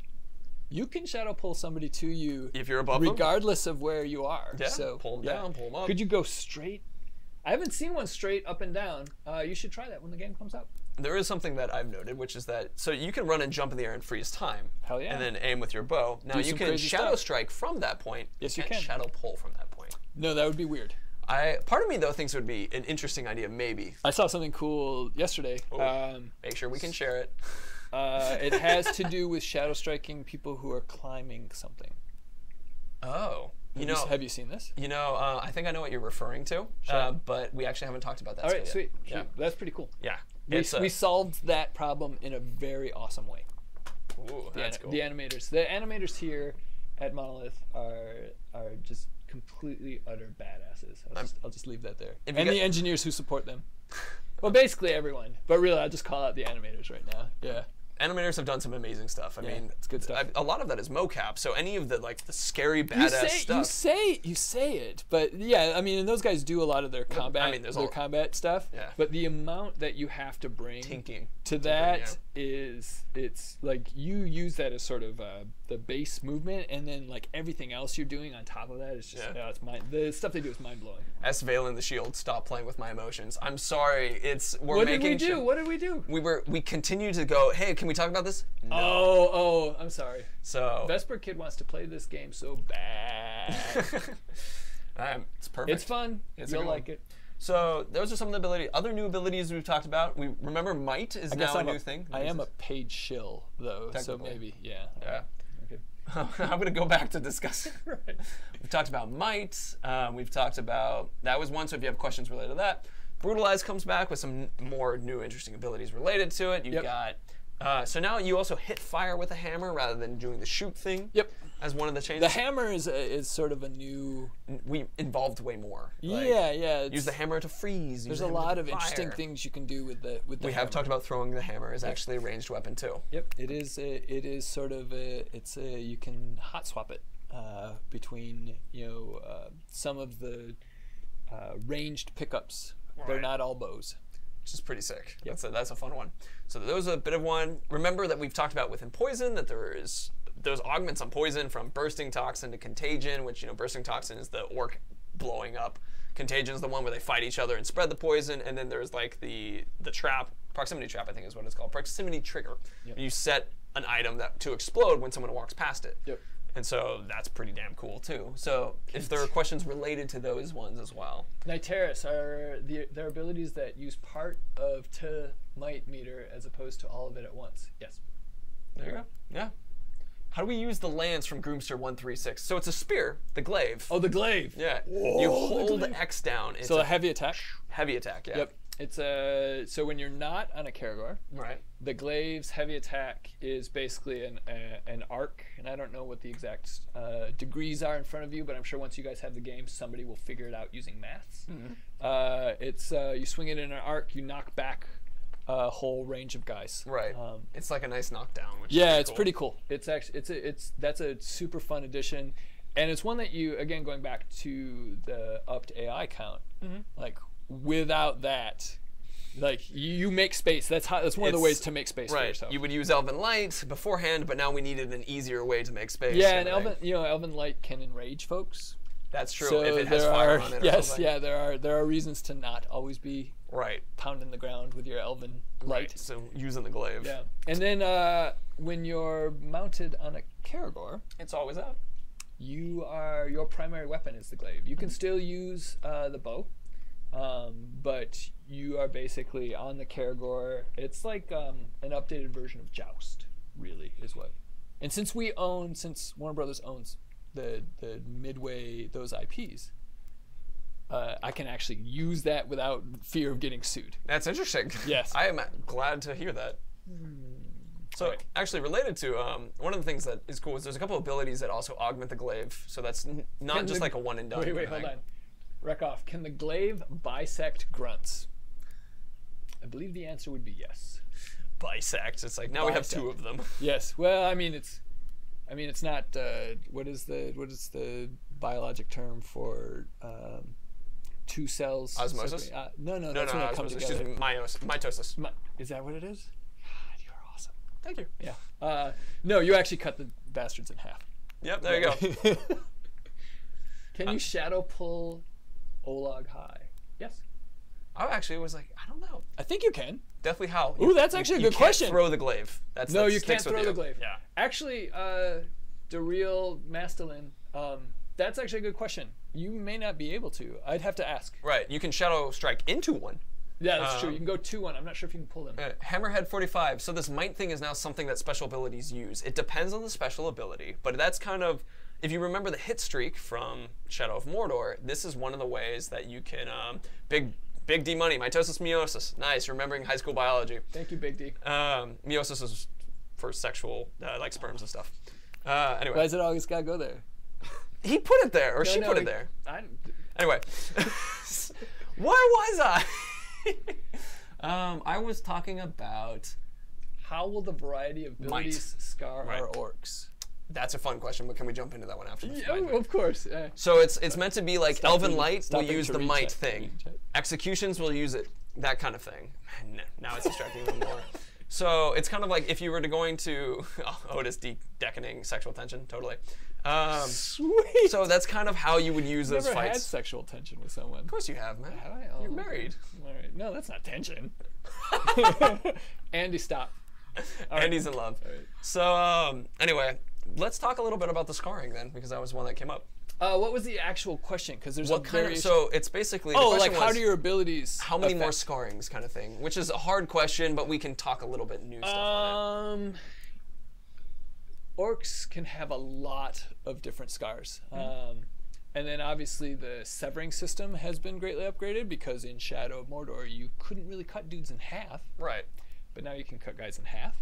You can shadow pull somebody to you if you're above regardless of where you are. Yeah. So pull them down, pull them up. Could you go straight? I haven't seen one straight up and down. You should try that when the game comes out. There is something that I've noted, which is that so you can run and jump in the air and freeze time. Hell yeah. And then aim with your bow. Now you can shadow strike from that point. Yes, you can't can. Shadow pull from that point. No, that would be weird. Part of me though thinks it would be an interesting idea, maybe. I saw something cool yesterday. Make sure we can share it. It has to do with shadow striking people who are climbing something. Oh. Have you seen this? I think I know what you're referring to, but we actually haven't talked about that. All right, sweet. Yeah. That's pretty cool. Yeah. We solved that problem in a very awesome way. Ooh, that's cool. The animators here at Monolith are just completely utter badasses. I'll just leave that there. And the engineers who support them. Well, basically everyone, but really I'll just call out the animators right now. Yeah. Animators have done some amazing stuff. I mean, it's good stuff. A lot of that is mocap. So any of the the scary badass stuff. You say it, but yeah, I mean, and those guys do a lot of their combat. Combat stuff. Yeah. But the amount that you have to bring to that is it's like you use that as sort of the base movement, and then like everything else you're doing on top of that is just the stuff they do is mind blowing. S. Valen the Shield, stop playing with my emotions. I'm sorry. What did we do? What did we do? We continue to go. Hey, can we talk about this? No. Oh, I'm sorry. So Vesper Kid wants to play this game so bad. It's perfect. It's fun. You'll like it. So those are some of the other new abilities we've talked about. We remember Might is now a new thing. I am a paid shill though, so maybe yeah. Okay. I'm gonna go back to discussing. Right. We've talked about Might. We've talked about that was one. So if you have questions related to that, Brutalize comes back with some more new interesting abilities related to it. You've got. So now you also hit fire with a hammer rather than doing the shoot thing. Yep. As one of the changes. The hammer is sort of a new. We involved way more. Yeah. Use the hammer to freeze. There's a lot of interesting things you can do with the hammer. We have talked about throwing the hammer as actually a ranged weapon too. Yep. It is sort of you can hot swap it between some of the ranged pickups. Right. They're not all bows. Which is pretty sick. Yep. That's a fun one. So those are a bit of one. Remember that we've talked about within Poison that there is those augments on Poison from Bursting Toxin to Contagion, which Bursting Toxin is the orc blowing up. Contagion is the one where they fight each other and spread the poison, and then there's like the trap, Proximity Trap I think is what it's called, Proximity Trigger. Yep. You set an item to explode when someone walks past it. Yep. And so that's pretty damn cool too. So if there are questions related to those ones as well. Niteris are their abilities that use part of might meter as opposed to all of it at once. Yes. There you go. Yeah. How do we use the lance from Groomster 136? So it's a spear, the glaive. Oh, the glaive. Yeah. Whoa, you hold X down. It's a heavy attack. Heavy attack, yeah. Yep. It's so when you're not on a Caragor, right? The glaive's heavy attack is basically an arc, and I don't know what the exact degrees are in front of you, but I'm sure once you guys have the game, somebody will figure it out using maths. Mm-hmm. You swing it in an arc, you knock back a whole range of guys. Right. It's like a nice knockdown. Which is pretty cool. It's actually that's a super fun addition, and it's one that you again going back to the upped AI count, like. Without that, like you make space. That's one of the ways to make space for yourself. You would use Elven Light beforehand, but now we needed an easier way to make space. Yeah, and Elven Light can enrage folks. That's true. So if it has fire on it. Yes, yeah, there are reasons to not always be pounding the ground with your Elven Light. Right. So using the glaive. Yeah, and then when you're mounted on a Caragor, it's always out. Your primary weapon is the glaive. You can still use the bow. But you are basically on the Caragor. It's like an updated version of Joust, really, is what. And since Warner Brothers owns the Midway, those IPs, I can actually use that without fear of getting sued. That's interesting. Yes. I am glad to hear that. So actually related to, one of the things that is cool is there's a couple of abilities that also augment the glaive. So that's not just like a one and done. Wait, hold on. Rekoff, can the glaive bisect grunts? I believe the answer would be yes. Bisect. It's like now we have two of them. Yes. Well, I mean it's not. What is the biologic term for two cells? Osmosis? No, that's when they come together. Excuse me, mitosis. Is that what it is? God, you're awesome. Thank you. Yeah. No, you actually cut the bastards in half. Yep. There you go. Can you shadow pull Olag high? Yes. I actually was like, I don't know. I think you can. Definitely how. Ooh, that's actually a good question. You can't throw the glaive. No, you can't throw the glaive. Yeah. Actually, Daryl Mastelin, that's actually a good question. You may not be able to. I'd have to ask. Right. You can shadow strike into one. Yeah, that's true. You can go 2-1. I'm not sure if you can pull them. Hammerhead 45. So this might thing is now something that special abilities use. It depends on the special ability, but that's kind of, if you remember the hit streak from Shadow of Mordor, this is one of the ways that you can, Big D money, mitosis, meiosis. Nice, remembering high school biology. Thank you, Big D. Meiosis is for sexual, like sperms and stuff. Anyway. Why does it always gotta go there? He put it there, or she put it there. Anyway. Where was I? I was talking about how will the variety of abilities scar our orcs? That's a fun question, but can we jump into that one after? Yeah, of course. So it's meant to be like Elven Light will use the might thing. Executions will use it, that kind of thing. Man, now it's distracting even more. So it's kind of like if you were going to Otis deckening sexual tension, totally. Sweet. So that's kind of how you would use those Never fights. had sexual tension with someone. Of course you have, man. Have I? You're married. All right. No, that's not tension. Andy, stop. Andy's in love. Right. So anyway, let's talk a little bit about the scarring then, because that was one that came up. What was the actual question? Because there's what kind of, so it's basically like how do your abilities how many more scarrings kind of thing, which is a hard question, but we can talk a little bit new stuff on it. Orcs can have a lot of different scars. And then obviously the severing system has been greatly upgraded because in Shadow of Mordor you couldn't really cut dudes in half. Right. But now you can cut guys in half.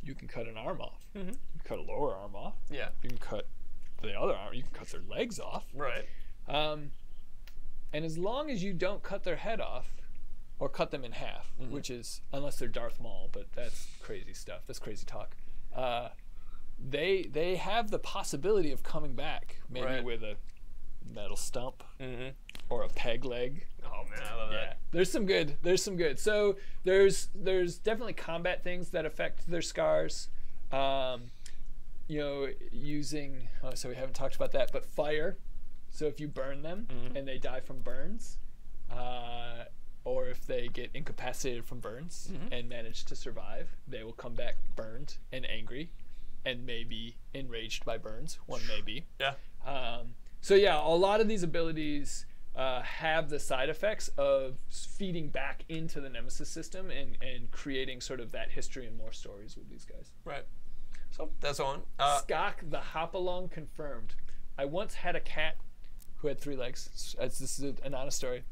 You can cut an arm off. You can cut a lower arm off. Yeah. You can cut the other arm. You can cut their legs off. Right. And as long as you don't cut their head off or cut them in half, which is, unless they're Darth Maul, but that's crazy stuff. That's crazy talk. They have the possibility of coming back, maybe with a metal stump or a peg leg. Oh man, I love that. There's some good. So there's definitely combat things that affect their scars. You know, using so we haven't talked about that, but fire. So if you burn them and they die from burns, or if they get incapacitated from burns and manage to survive, they will come back burned and angry, and maybe enraged by burns. One may be. Yeah. So yeah, a lot of these abilities have the side effects of feeding back into the Nemesis system and creating sort of that history and more stories with these guys. Right. So that's on. Skok the Hop-Along confirmed. I once had a cat who had 3 legs. This is an honest story.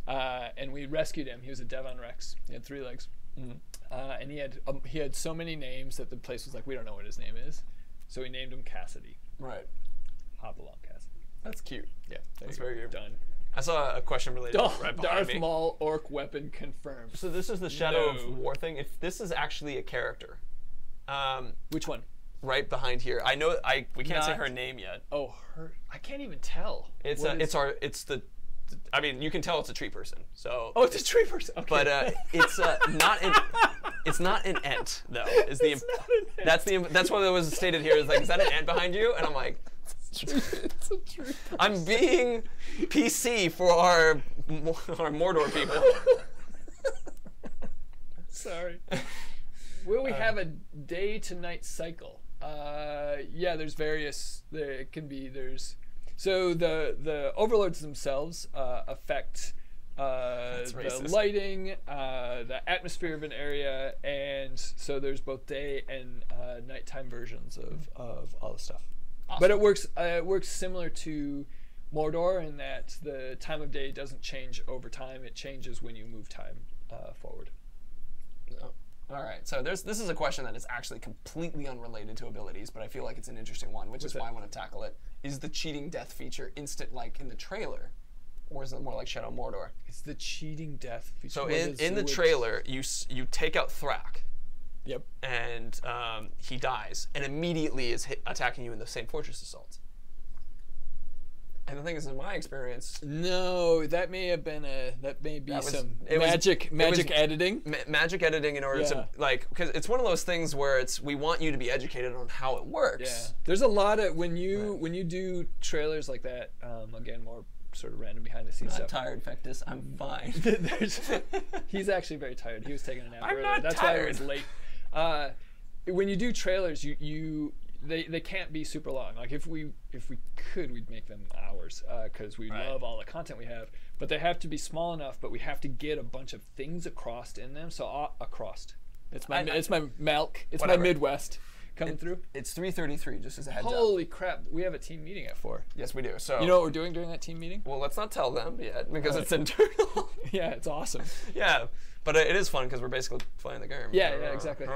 And we rescued him. He was a Devon Rex. He had 3 legs. And he had so many names that the place was like, we don't know what his name is. So we named him Cassidy. Right. Hop-Along Cassidy. That's cute. Yeah. That's very good. Done. I saw a question related right behind Darth me. Maul orc weapon confirmed. So this is the Shadow of War thing. If this is actually a character. Which one? Right behind here. I know we can't say her name yet. Oh, her. I can't even tell. I mean, you can tell it's a tree person. So. Oh, it's a tree person. Okay. But it's not an. It's not an ant though. Is the? It's not an ant. That's what it was stated here. Is like, is that an ant behind you? And I'm like. It's a tree person. I'm being PC for our Mordor people. Sorry. Will we have a day to night cycle? Yeah, there's various. It can be. So the overlords themselves affect the lighting, the atmosphere of an area, and so there's both day and nighttime versions of all the stuff. Awesome. But it works similar to Mordor in that the time of day doesn't change over time; it changes when you move time forward. Oh. All right, so this is a question that is actually completely unrelated to abilities, but I feel like it's an interesting one, which is why I want to tackle it. Is the cheating death feature instant like in the trailer? or is it more like Shadow Mordor? It's the cheating death. So in the trailer, you take out Thrak. Yep. And he dies, and immediately is attacking you in the same fortress assault. And the thing is, in my experience, no, that may be some magic editing. Magic editing in order to because it's one of those things where we want you to be educated on how it works. Yeah. There's a lot of when you do trailers like that. Again, more sort of random behind the scenes stuff. I'm tired, Fectus. I'm fine. He's actually very tired. He was taking a nap I'm earlier. not That's tired. why it was late. When you do trailers, they can't be super long. Like if we could, we'd make them hours because we love all the content we have. But they have to be small enough. But we have to get a bunch of things across in them. So across. It's my milk. It's whatever. my Midwest coming through. It's 3:33, just as a heads up. Holy crap! We have a team meeting at 4. Yes, we do. So you know what we're doing during that team meeting? Well, let's not tell them yet because it's internal. Yeah, it's awesome. Yeah, but it is fun because we're basically playing the game. Yeah, exactly.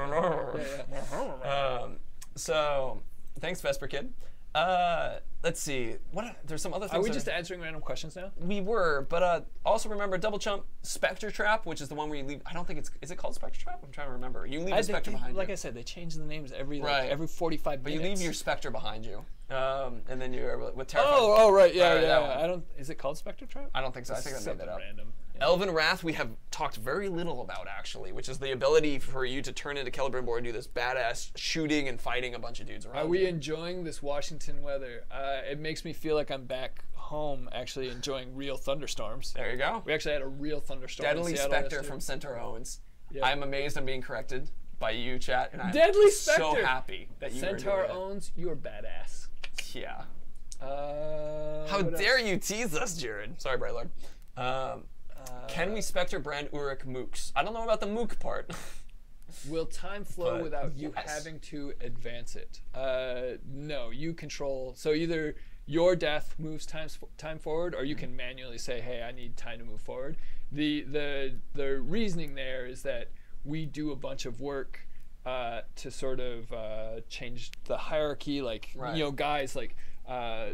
So, thanks, Vesper Kid. Let's see. There's some other things. Are we just answering random questions now? We were, but also remember double jump Spectre Trap, which is the one where you leave. I don't think is it called Spectre Trap? I'm trying to remember. You leave a Spectre behind you. Like I said, they change the names every 45 minutes. But you leave your Spectre behind you, and then you're with Terrifying. Oh, right, yeah. That one. Is it called Spectre Trap? I don't think so. I think I made that up. Random. Yeah. Elven Wrath we have talked very little about actually, which is the ability for you to turn into Celebrimbor and do this badass shooting and fighting a bunch of dudes around. Are we enjoying this Washington weather? It makes me feel like I'm back home actually enjoying real thunderstorms. There you go. We actually had a real thunderstorm. Deadly Spectre from Centaur Owens. Yep. I'm amazed I'm being corrected by you, chat, and I'm Deadly Spectre. so happy that you Centaur Owens, you are badass. Yeah. How dare you tease us, Jared? Sorry, Bright Lord. Can we Spectre brand Uruk mooks? I don't know about the mook part. Will time flow But without you yes. having to advance it? No, you control. So either your death moves time forward, or you can manually say, "Hey, I need time to move forward." The reasoning there is that we do a bunch of work to sort of change the hierarchy, like guys like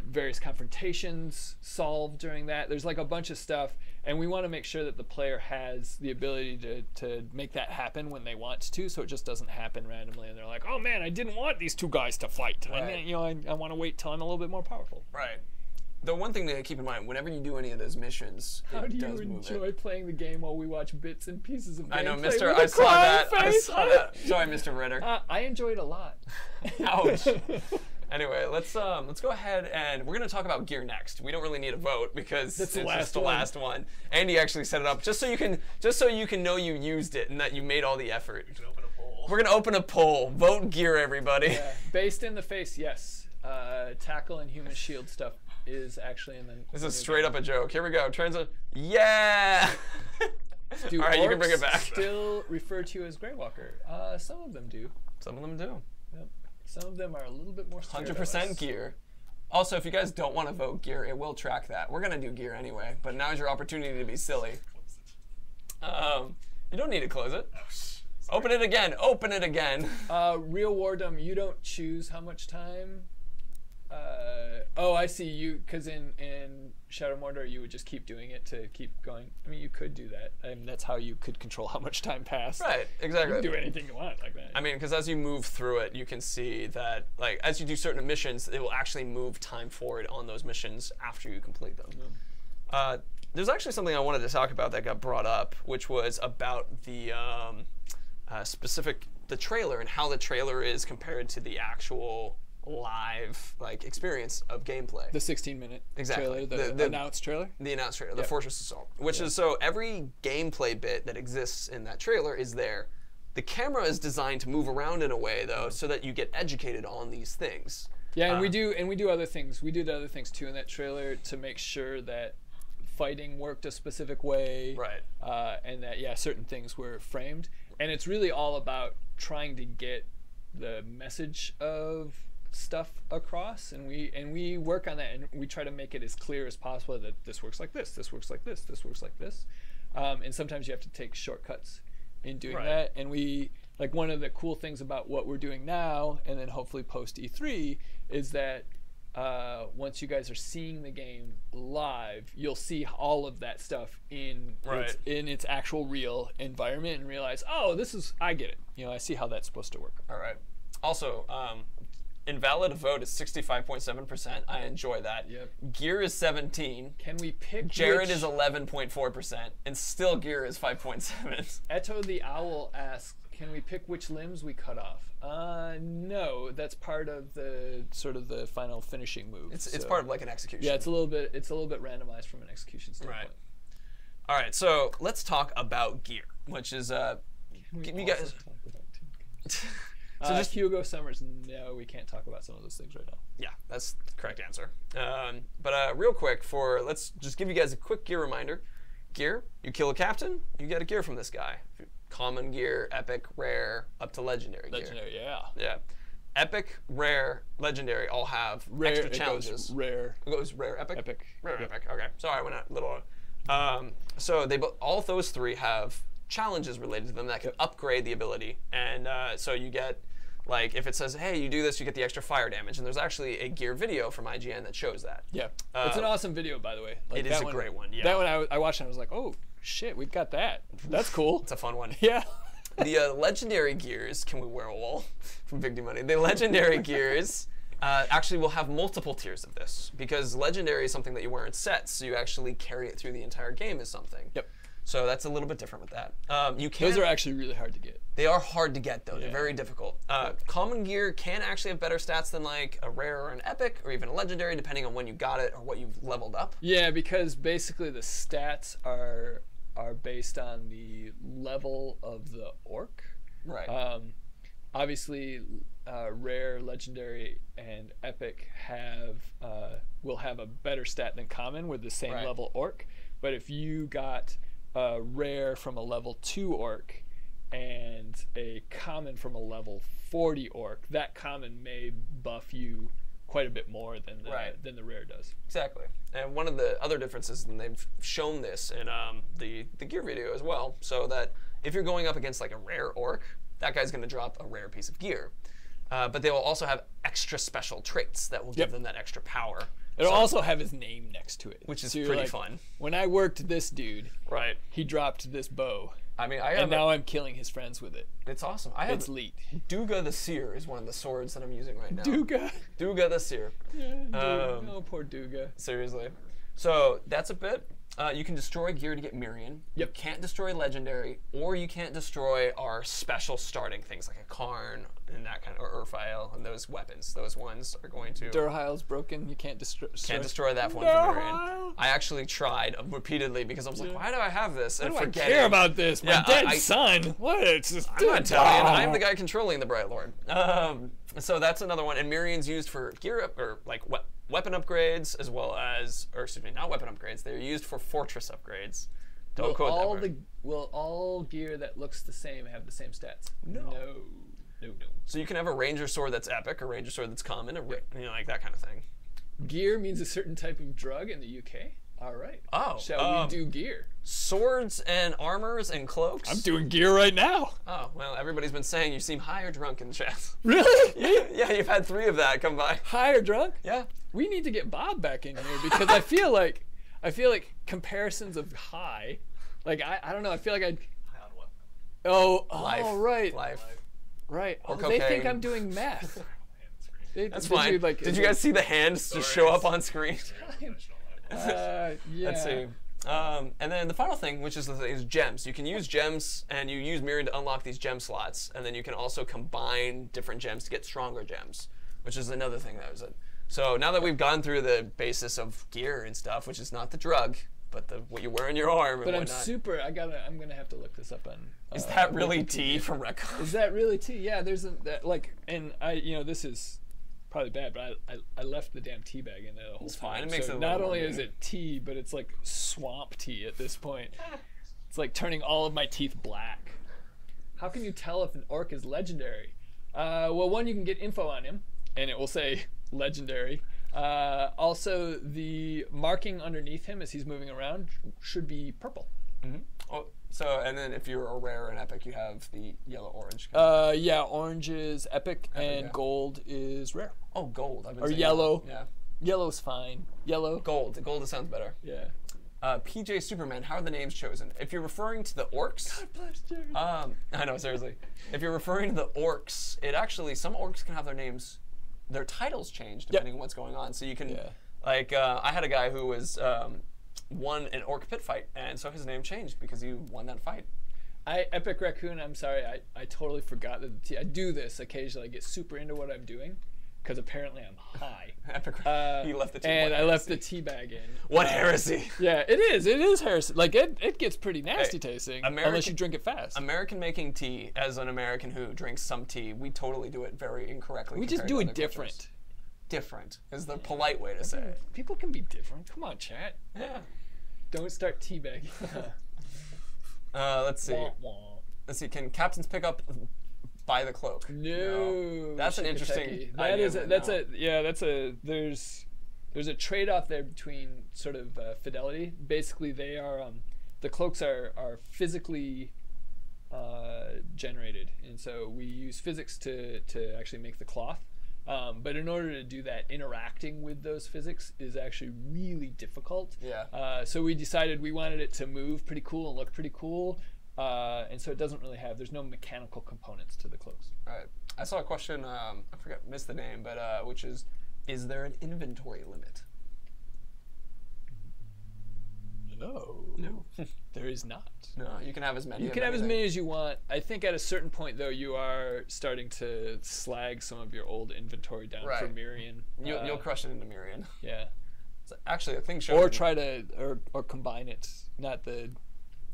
various confrontations solved during that. There's like a bunch of stuff, and we want to make sure that the player has the ability to make that happen when they want to, so it just doesn't happen randomly and they're like, oh man, I didn't want these two guys to fight. Right. I want to wait till I'm a little bit more powerful. Right. The one thing to keep in mind, whenever you do any of those missions, How do you does move it. enjoy playing the game while we watch bits and pieces of gameplay? I know, with Mr. a I saw crying that. I face? saw that. Sorry, Mr. Ritter. I enjoy it a lot. Ouch. Anyway, let's go ahead and we're gonna talk about gear next. We don't really need a vote because That's the it's last just the one. last one. Andy actually set it up just so you can know you used it and that you made all the effort. You can open a poll. We're gonna open a poll. Vote gear, everybody. Yeah. Based in the face, yes. Tackle and human shield stuff is actually in the. This is straight up a joke. Here we go. Yeah. Do all right, you can bring it orcs back. Still refer to you as Greywalker? Some of them do. Some of them do. Yep. Some of them are a little bit more. 100% gear. Also, if you guys don't want to vote gear, it will track that. We're gonna do gear anyway, but now's your opportunity to be silly. You don't need to close it. Open it again. Open it again. Real Wardom, you don't choose how much time. Oh, I see. You because in Shadow Mordor, you would just keep doing it to keep going. I mean, you could do that, and that's how you could control how much time passed. Right. Exactly. You can do anything you want like that. I mean, because as you move through it, you can see that, like, as you do certain missions, it will actually move time forward on those missions after you complete them. There's actually something I wanted to talk about that got brought up, which was about the the trailer and how the trailer is compared to the actual live experience of gameplay. The 16-minute Exactly. trailer, the announced trailer? The announced trailer, the Fortress Assault, which is so every gameplay bit that exists in that trailer is there. The camera is designed to move around in a way, though, so that you get educated on these things. Yeah, and we do other things. We did other things too in that trailer to make sure that fighting worked a specific way, Right. and that certain things were framed. And it's really all about trying to get the message of stuff across, and we work on that, and we try to make it as clear as possible that this works like this, this works like this, this works like this, and sometimes you have to take shortcuts in doing that. And we one of the cool things about what we're doing now, and then hopefully post E3, is that once you guys are seeing the game live, you'll see all of that stuff in its actual real environment and realize, oh, I get it. You know, I see how that's supposed to work. All right. Also, invalid vote is 65.7%. I enjoy that. Yep. Gear is 17. Can we pick Jared is 11.4%, and still Gear is 5.7. Eto the Owl asks, can we pick which limbs we cut off? No, that's part of the sort of the final finishing move. It's part of like an execution. Yeah, it's a little bit randomized from an execution standpoint. Right. All right, so let's talk about gear, which is you guys. So just Hugo Summers. No, we can't talk about some of those things right now. Yeah, that's the correct answer. But real quick, let's just give you guys a quick gear reminder. Gear, you kill a captain, you get a gear from this guy. Common gear, epic, rare, up to legendary gear. Legendary, yeah. Yeah. Epic, rare, legendary all have extra challenges. It goes rare, epic? Epic. Rare, epic. Okay. Sorry, I went a little. So all those three have challenges related to them that can upgrade the ability. And so you get, like, if it says, hey, you do this, you get the extra fire damage. And there's actually a gear video from IGN that shows that. Yeah. It's an awesome video, by the way. Like, it is a great one, yeah. That one I watched and I was like, oh, shit, we've got that. That's cool. It's a fun one. Yeah. The legendary gears, can we wear a wall from Big D Money? The legendary gears actually will have multiple tiers of this, because legendary is something that you wear in sets, so you actually carry it through the entire game as something. Yep. So that's a little bit different with that. Those are actually really hard to get. They are hard to get, though. They're very difficult. Common gear can actually have better stats than like a rare or an epic or even a legendary, depending on when you got it or what you've leveled up. Yeah, because basically the stats are based on the level of the orc. Right. Obviously, rare, legendary, and epic will have a better stat than common with the same level orc. But if you got a rare from a level 2 orc and a common from a level 40 orc, that common may buff you quite a bit more than the rare does. Exactly. And one of the other differences, and they've shown this in the gear video as well, so that if you're going up against like a rare orc, that guy's going to drop a rare piece of gear. But they will also have extra special traits that will give them that extra power. It'll also have his name next to it, which is pretty fun. When I worked this dude, right, he dropped this bow. I mean, and now I'm killing his friends with it. It's awesome. It's elite. Duga the Seer is one of the swords that I'm using right now. Duga the Seer. Yeah, oh, poor Duga. Seriously. So that's a bit. You can destroy gear to get Mirian. You can't destroy legendary, or you can't destroy our special starting things like a Karn and that kind of, or Urfael and those weapons. Those ones are going to. Durhile's broken. You can't destroy. Can't destroy that one from Mirian. I actually tried repeatedly because I was like, why do I have this? And I care about this. My dead son. What? It's just I'm not telling you. I'm the guy controlling the Bright Lord. So that's another one. And Mirian's used for gear up or like weapon upgrades, as well as, or excuse me, not weapon upgrades. They're used for fortress upgrades. Don't quote that. Will all gear that looks the same have the same stats? No. So you can have a ranger sword that's epic, a ranger sword that's common, like that kind of thing. Gear means a certain type of drug in the UK. All right. Oh. Shall we do gear? Swords and armors and cloaks. I'm doing gear right now. Oh, well, everybody's been saying you seem high or drunk in the chat. Really? Yeah, you've had 3 of that come by. High or drunk? Yeah. We need to get Bob back in here because I feel like comparisons of high, like I don't know, I feel like I'd. High on what? Oh, right. Life. Right. Or they think I'm doing math. That's fine. Did you guys see the hands just show up on screen? Yeah. Let's see. And then the final thing, which is gems. You can use gems, and you use Mirian to unlock these gem slots, and then you can also combine different gems to get stronger gems, which is another thing that was it. So now that we've gone through the basis of gear and stuff, which is not the drug, but what you wear in your arm. But and whatnot. I'm gonna have to look this up on. Is that really T from Recon? Is that really T? Yeah, there's and this is probably bad, but I left the damn tea bag in there the whole time. It's fine. It makes it not only is it tea, but it's like swamp tea at this point. It's like turning all of my teeth black. How can you tell if an orc is legendary? Well, one, you can get info on him, and it will say legendary. Also, the marking underneath him as he's moving around should be purple. Mm-hmm. Oh, so, and then if you're a rare and epic, you have the yellow-orange. Yeah, orange is epic and gold is rare. Oh, gold. Or yellow. Yeah. Yellow's fine. Yellow. Gold. Gold sounds better. Yeah. PJ Superman, how are the names chosen? If you're referring to the orcs, God bless Jerry. I know, seriously. If you're referring to the orcs, it actually, some orcs can have their names, their titles changed depending on what's going on. So you can, like, I had a guy who was won an orc pit fight, and so his name changed because he won that fight. Epic Raccoon, I'm sorry, I totally forgot that I do this occasionally. I get super into what I'm doing because apparently I'm high. Epic he left the tea. And I left the tea bag in. What heresy? Yeah, it is heresy. Like it gets pretty nasty tasting unless you drink it fast. American making tea, as an American who drinks some tea, we totally do it very incorrectly. We just do it different. Cultures. Different is the polite way to say it. People can be different. Come on, chat. Yeah. Don't start teabagging. Let's see. Let's see. Can captains pick up by the cloak? No. That's an interesting idea. There's a trade-off there between sort of fidelity. Basically, they are the cloaks are physically generated, and so we use physics to actually make the cloth. But in order to do that, interacting with those physics is actually really difficult. Yeah. So we decided we wanted it to move pretty cool and look pretty cool. And so it doesn't really have, there's no mechanical components to the cloaks. Right. I saw a question, I missed the name, but which is there an inventory limit? No. There is not. No, you can have as many. You can have as many as you want. I think at a certain point, though, you are starting to slag some of your old inventory down for Mirian. You'll crush it into Mirian. Yeah. So actually, a thing showed. Or try to, or combine it, not the.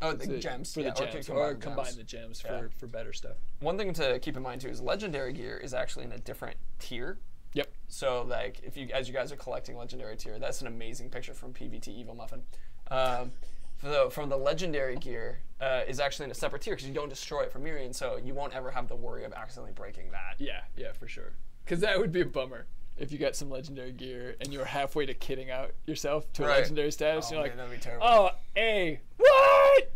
Oh, the gems. For the gems. Or combine the gems for better stuff. One thing to keep in mind, too, is legendary gear is actually in a different tier. Yep. So, like, as you guys are collecting legendary tier, that's an amazing picture from PVT Evil Muffin. From the legendary gear is actually in a separate tier because you don't destroy it from Mirian, so you won't ever have the worry of accidentally breaking that. Yeah, for sure. Because that would be a bummer if you got some legendary gear and you were halfway to kitting out yourself to a legendary status. Oh, you're like, that'd be terrible. Oh, hey, what?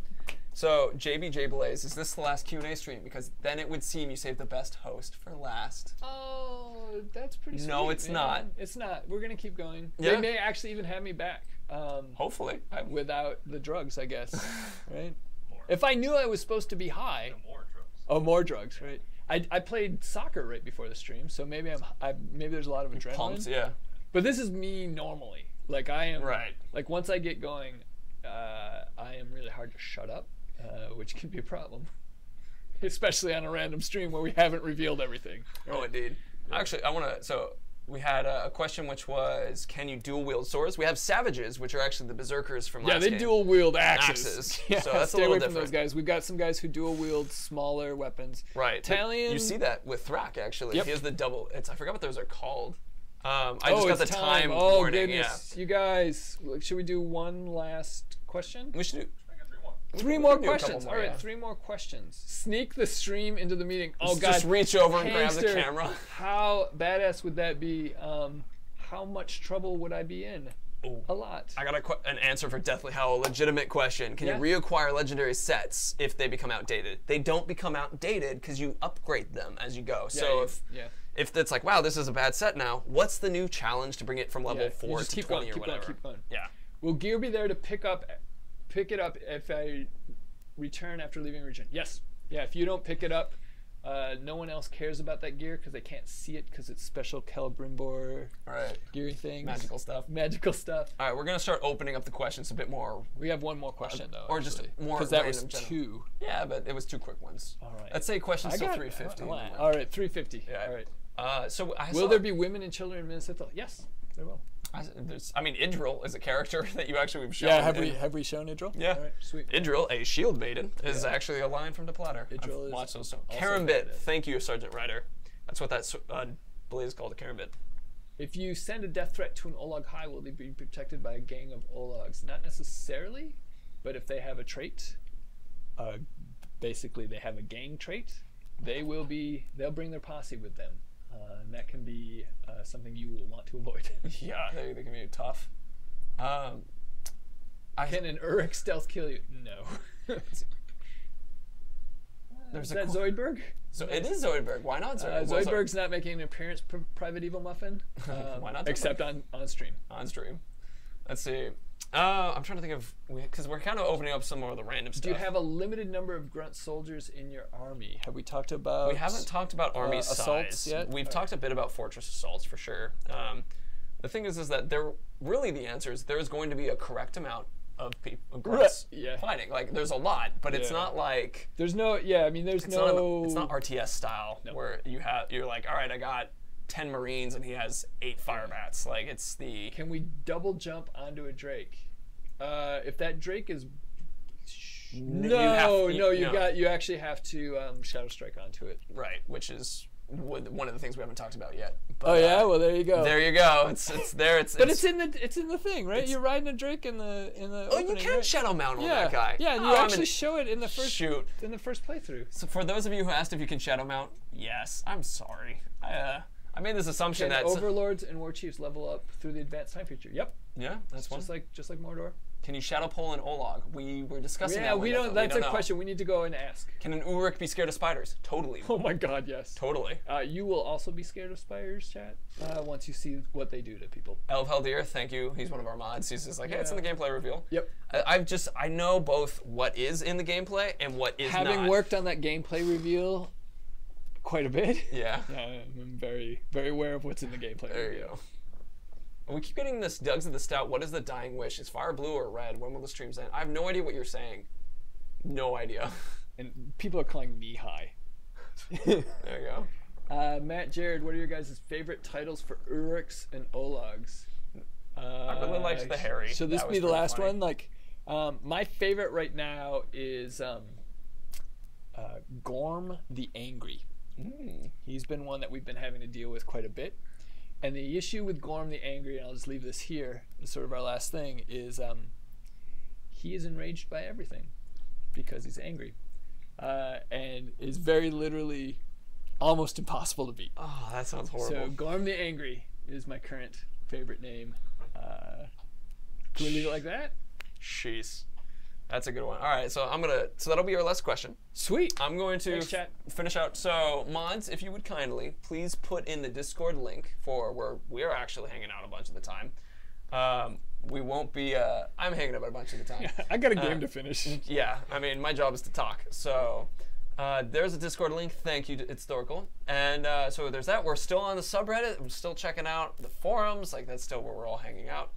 So, JBJ Blaze, is this the last Q&A stream? Because then it would seem you saved the best host for last. Oh, that's pretty sweet. No, it's not. It's not. We're going to keep going. Yeah. They may actually even have me back. Hopefully. Without the drugs, I guess. Right? If I knew I was supposed to be high. No more drugs. Oh, more drugs, right? I played soccer right before the stream, so maybe maybe there's a lot of adrenaline. Pumps, yeah. But this is me normally. Like I am. Right. Like once I get going, I am really hard to shut up, which can be a problem, especially on a random stream where we haven't revealed everything. Right? Oh, indeed. Yeah. Actually, I want to. So we had a question which was, can you dual wield swords? We have savages, which are actually the berserkers from last game. Yeah, they dual wield axes. Yeah, so that's stay a little away different. from those guys. We've got some guys who dual wield smaller weapons. Right. Italian. You see that with Thrak actually. Yep. He has the double. I forgot what those are called. I just got the time Oh warning. goodness, you guys. Should we do one last question? We should do. Three more can do a questions. couple more, All right, yeah. 3 more questions. Sneak the stream into the meeting. Oh God! Just reach over and grab the Hamster, camera. How badass would that be? How much trouble would I be in? Ooh. A lot. I got an answer for Deathly Howl. A legitimate question. Can you reacquire legendary sets if they become outdated? They don't become outdated because you upgrade them as you go. Yeah, so if it's like, wow, this is a bad set now, what's the new challenge to bring it from level 4 to 20 or whatever? Keep going. Yeah. Will gear be there to pick it up if I return after leaving region? Yes. Yeah, if you don't pick it up, no one else cares about that gear because they can't see it because it's special Celebrimbor geary things. Magical stuff. Magical stuff. All right, we're going to start opening up the questions a bit more. We have one more question, though. Or just more because that was general. 2. Yeah, but it was 2 quick ones. All right. Let's say questions till 350. All right, 350. Yeah. All right. Will there be women and children in Minnesota? Yes, there will. I mean, Idril is a character that you actually have shown. Yeah, have we shown Idril? Yeah. All right, sweet. Idril, a shield maiden, is actually a line from Deplatter. Idril I've watched those. also Karambit, thank you, Sergeant Ryder. That's what that blaze is called, a Karambit. If you send a death threat to an Olag High, will they be protected by a gang of Olags? Not necessarily, but if they have a trait, basically they have a gang trait, they'll bring their posse with them. And that can be something you will want to avoid. Yeah, they can be tough. Can an Uruk stealth kill you? No. Is that Zoidberg? So it is Zoidberg. Why not Zoidberg? Zoidberg's not making an appearance, Private Evil Muffin. Why not Zoidberg? Except on stream. On stream. Let's see. I'm trying to think of, because we're kind of opening up some more of the random stuff. Do you have a limited number of grunt soldiers in your army? Have we talked about? We haven't talked about army assaults size yet. We've talked a bit about fortress assaults for sure. The thing is that there really the answer is there is going to be a correct amount of people grunts fighting. Like there's a lot, but it's not like there's no I mean there's it's no it's not RTS style where you're like, all right, I got 10 Marines and he has 8 fire bats. Like it's the Can we double jump onto a Drake? If that Drake is you actually have to Shadow Strike onto it. Right, which is one of the things we haven't talked about yet. But, oh yeah, well there you go. There you go. It's there. But it's in the thing, right? You're riding a Drake in the. Oh, you can shadow mount on that guy. Yeah, and you actually show it in the first in the first playthrough. So for those of you who asked if you can shadow mount, yes. I'm sorry. I made this assumption that overlords and war chiefs level up through the advanced time feature. Yep. Yeah, that's one. Just like Mordor. Can you shadow pole an Olog? We were discussing that. Yeah, we don't. That's a question we need to go and ask. Can an Uruk be scared of spiders? Totally. Oh my God, yes. Totally. You will also be scared of spiders, chat. Once you see what they do to people. Elf Heldir, thank you. He's one of our mods. He's just like, hey, it's in the gameplay reveal. Yep. I know both what is in the gameplay and what is not. Having worked on that gameplay reveal quite a bit. Yeah. I'm very, very aware of what's in the gameplay. There you go. We keep getting this Doug's of the Stout. What is the dying wish? Is fire blue or red? When will the streams end? I have no idea what you're saying. No idea. And people are calling me high. There you go. Matt, Jared, what are your guys' favorite titles for Uruks and Ologs? I really liked the Harry. So this will be the last one. Like, my favorite right now is Gorm the Angry. He's been one that we've been having to deal with quite a bit. And the issue with Gorm the Angry, and I'll just leave this here, as sort of our last thing, is he is enraged by everything because he's angry. And is very literally almost impossible to beat. Oh, that sounds horrible. So Gorm the Angry is my current favorite name. Can we leave it like that? Jeez. That's a good one. All right, so so that'll be our last question. Sweet. I'm going to finish out. So mods, if you would kindly, please put in the Discord link for where we're actually hanging out a bunch of the time. We won't be, I'm hanging out a bunch of the time. I got a game to finish. Yeah, I mean, my job is to talk. So there's a Discord link. Thank you to It's Historical. And so there's that. We're still on the subreddit. I'm still checking out the forums. Like, that's still where we're all hanging out.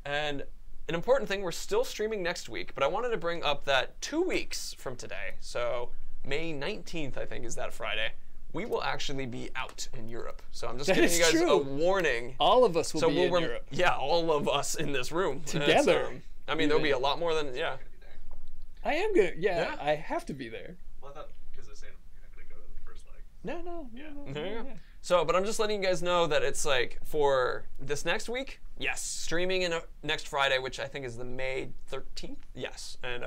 And an important thing, we're still streaming next week, but I wanted to bring up that 2 weeks from today, so May 19th, I think, is that Friday, we will actually be out in Europe. So I'm just giving you guys a warning. All of us will be in Europe. Yeah, all of us in this room. Together. I mean, there'll be a lot more than, I am going to, I have to be there. Well, I thought, because they're saying you're not going to go to the first leg. No. So, but I'm just letting you guys know that it's like for this next week, yes, streaming in next Friday, which I think is the May 13th. Yes, and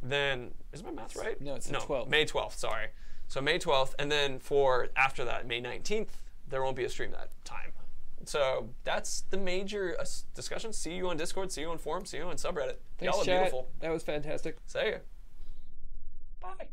then is my math right? No, it's the 12th. May 12th. Sorry. So May 12th, and then for after that, May 19th, there won't be a stream that time. So that's the major discussion. See you on Discord. See you on forum. See you on subreddit. Thanks, Y'all are chat. beautiful. That was fantastic. See ya. Bye.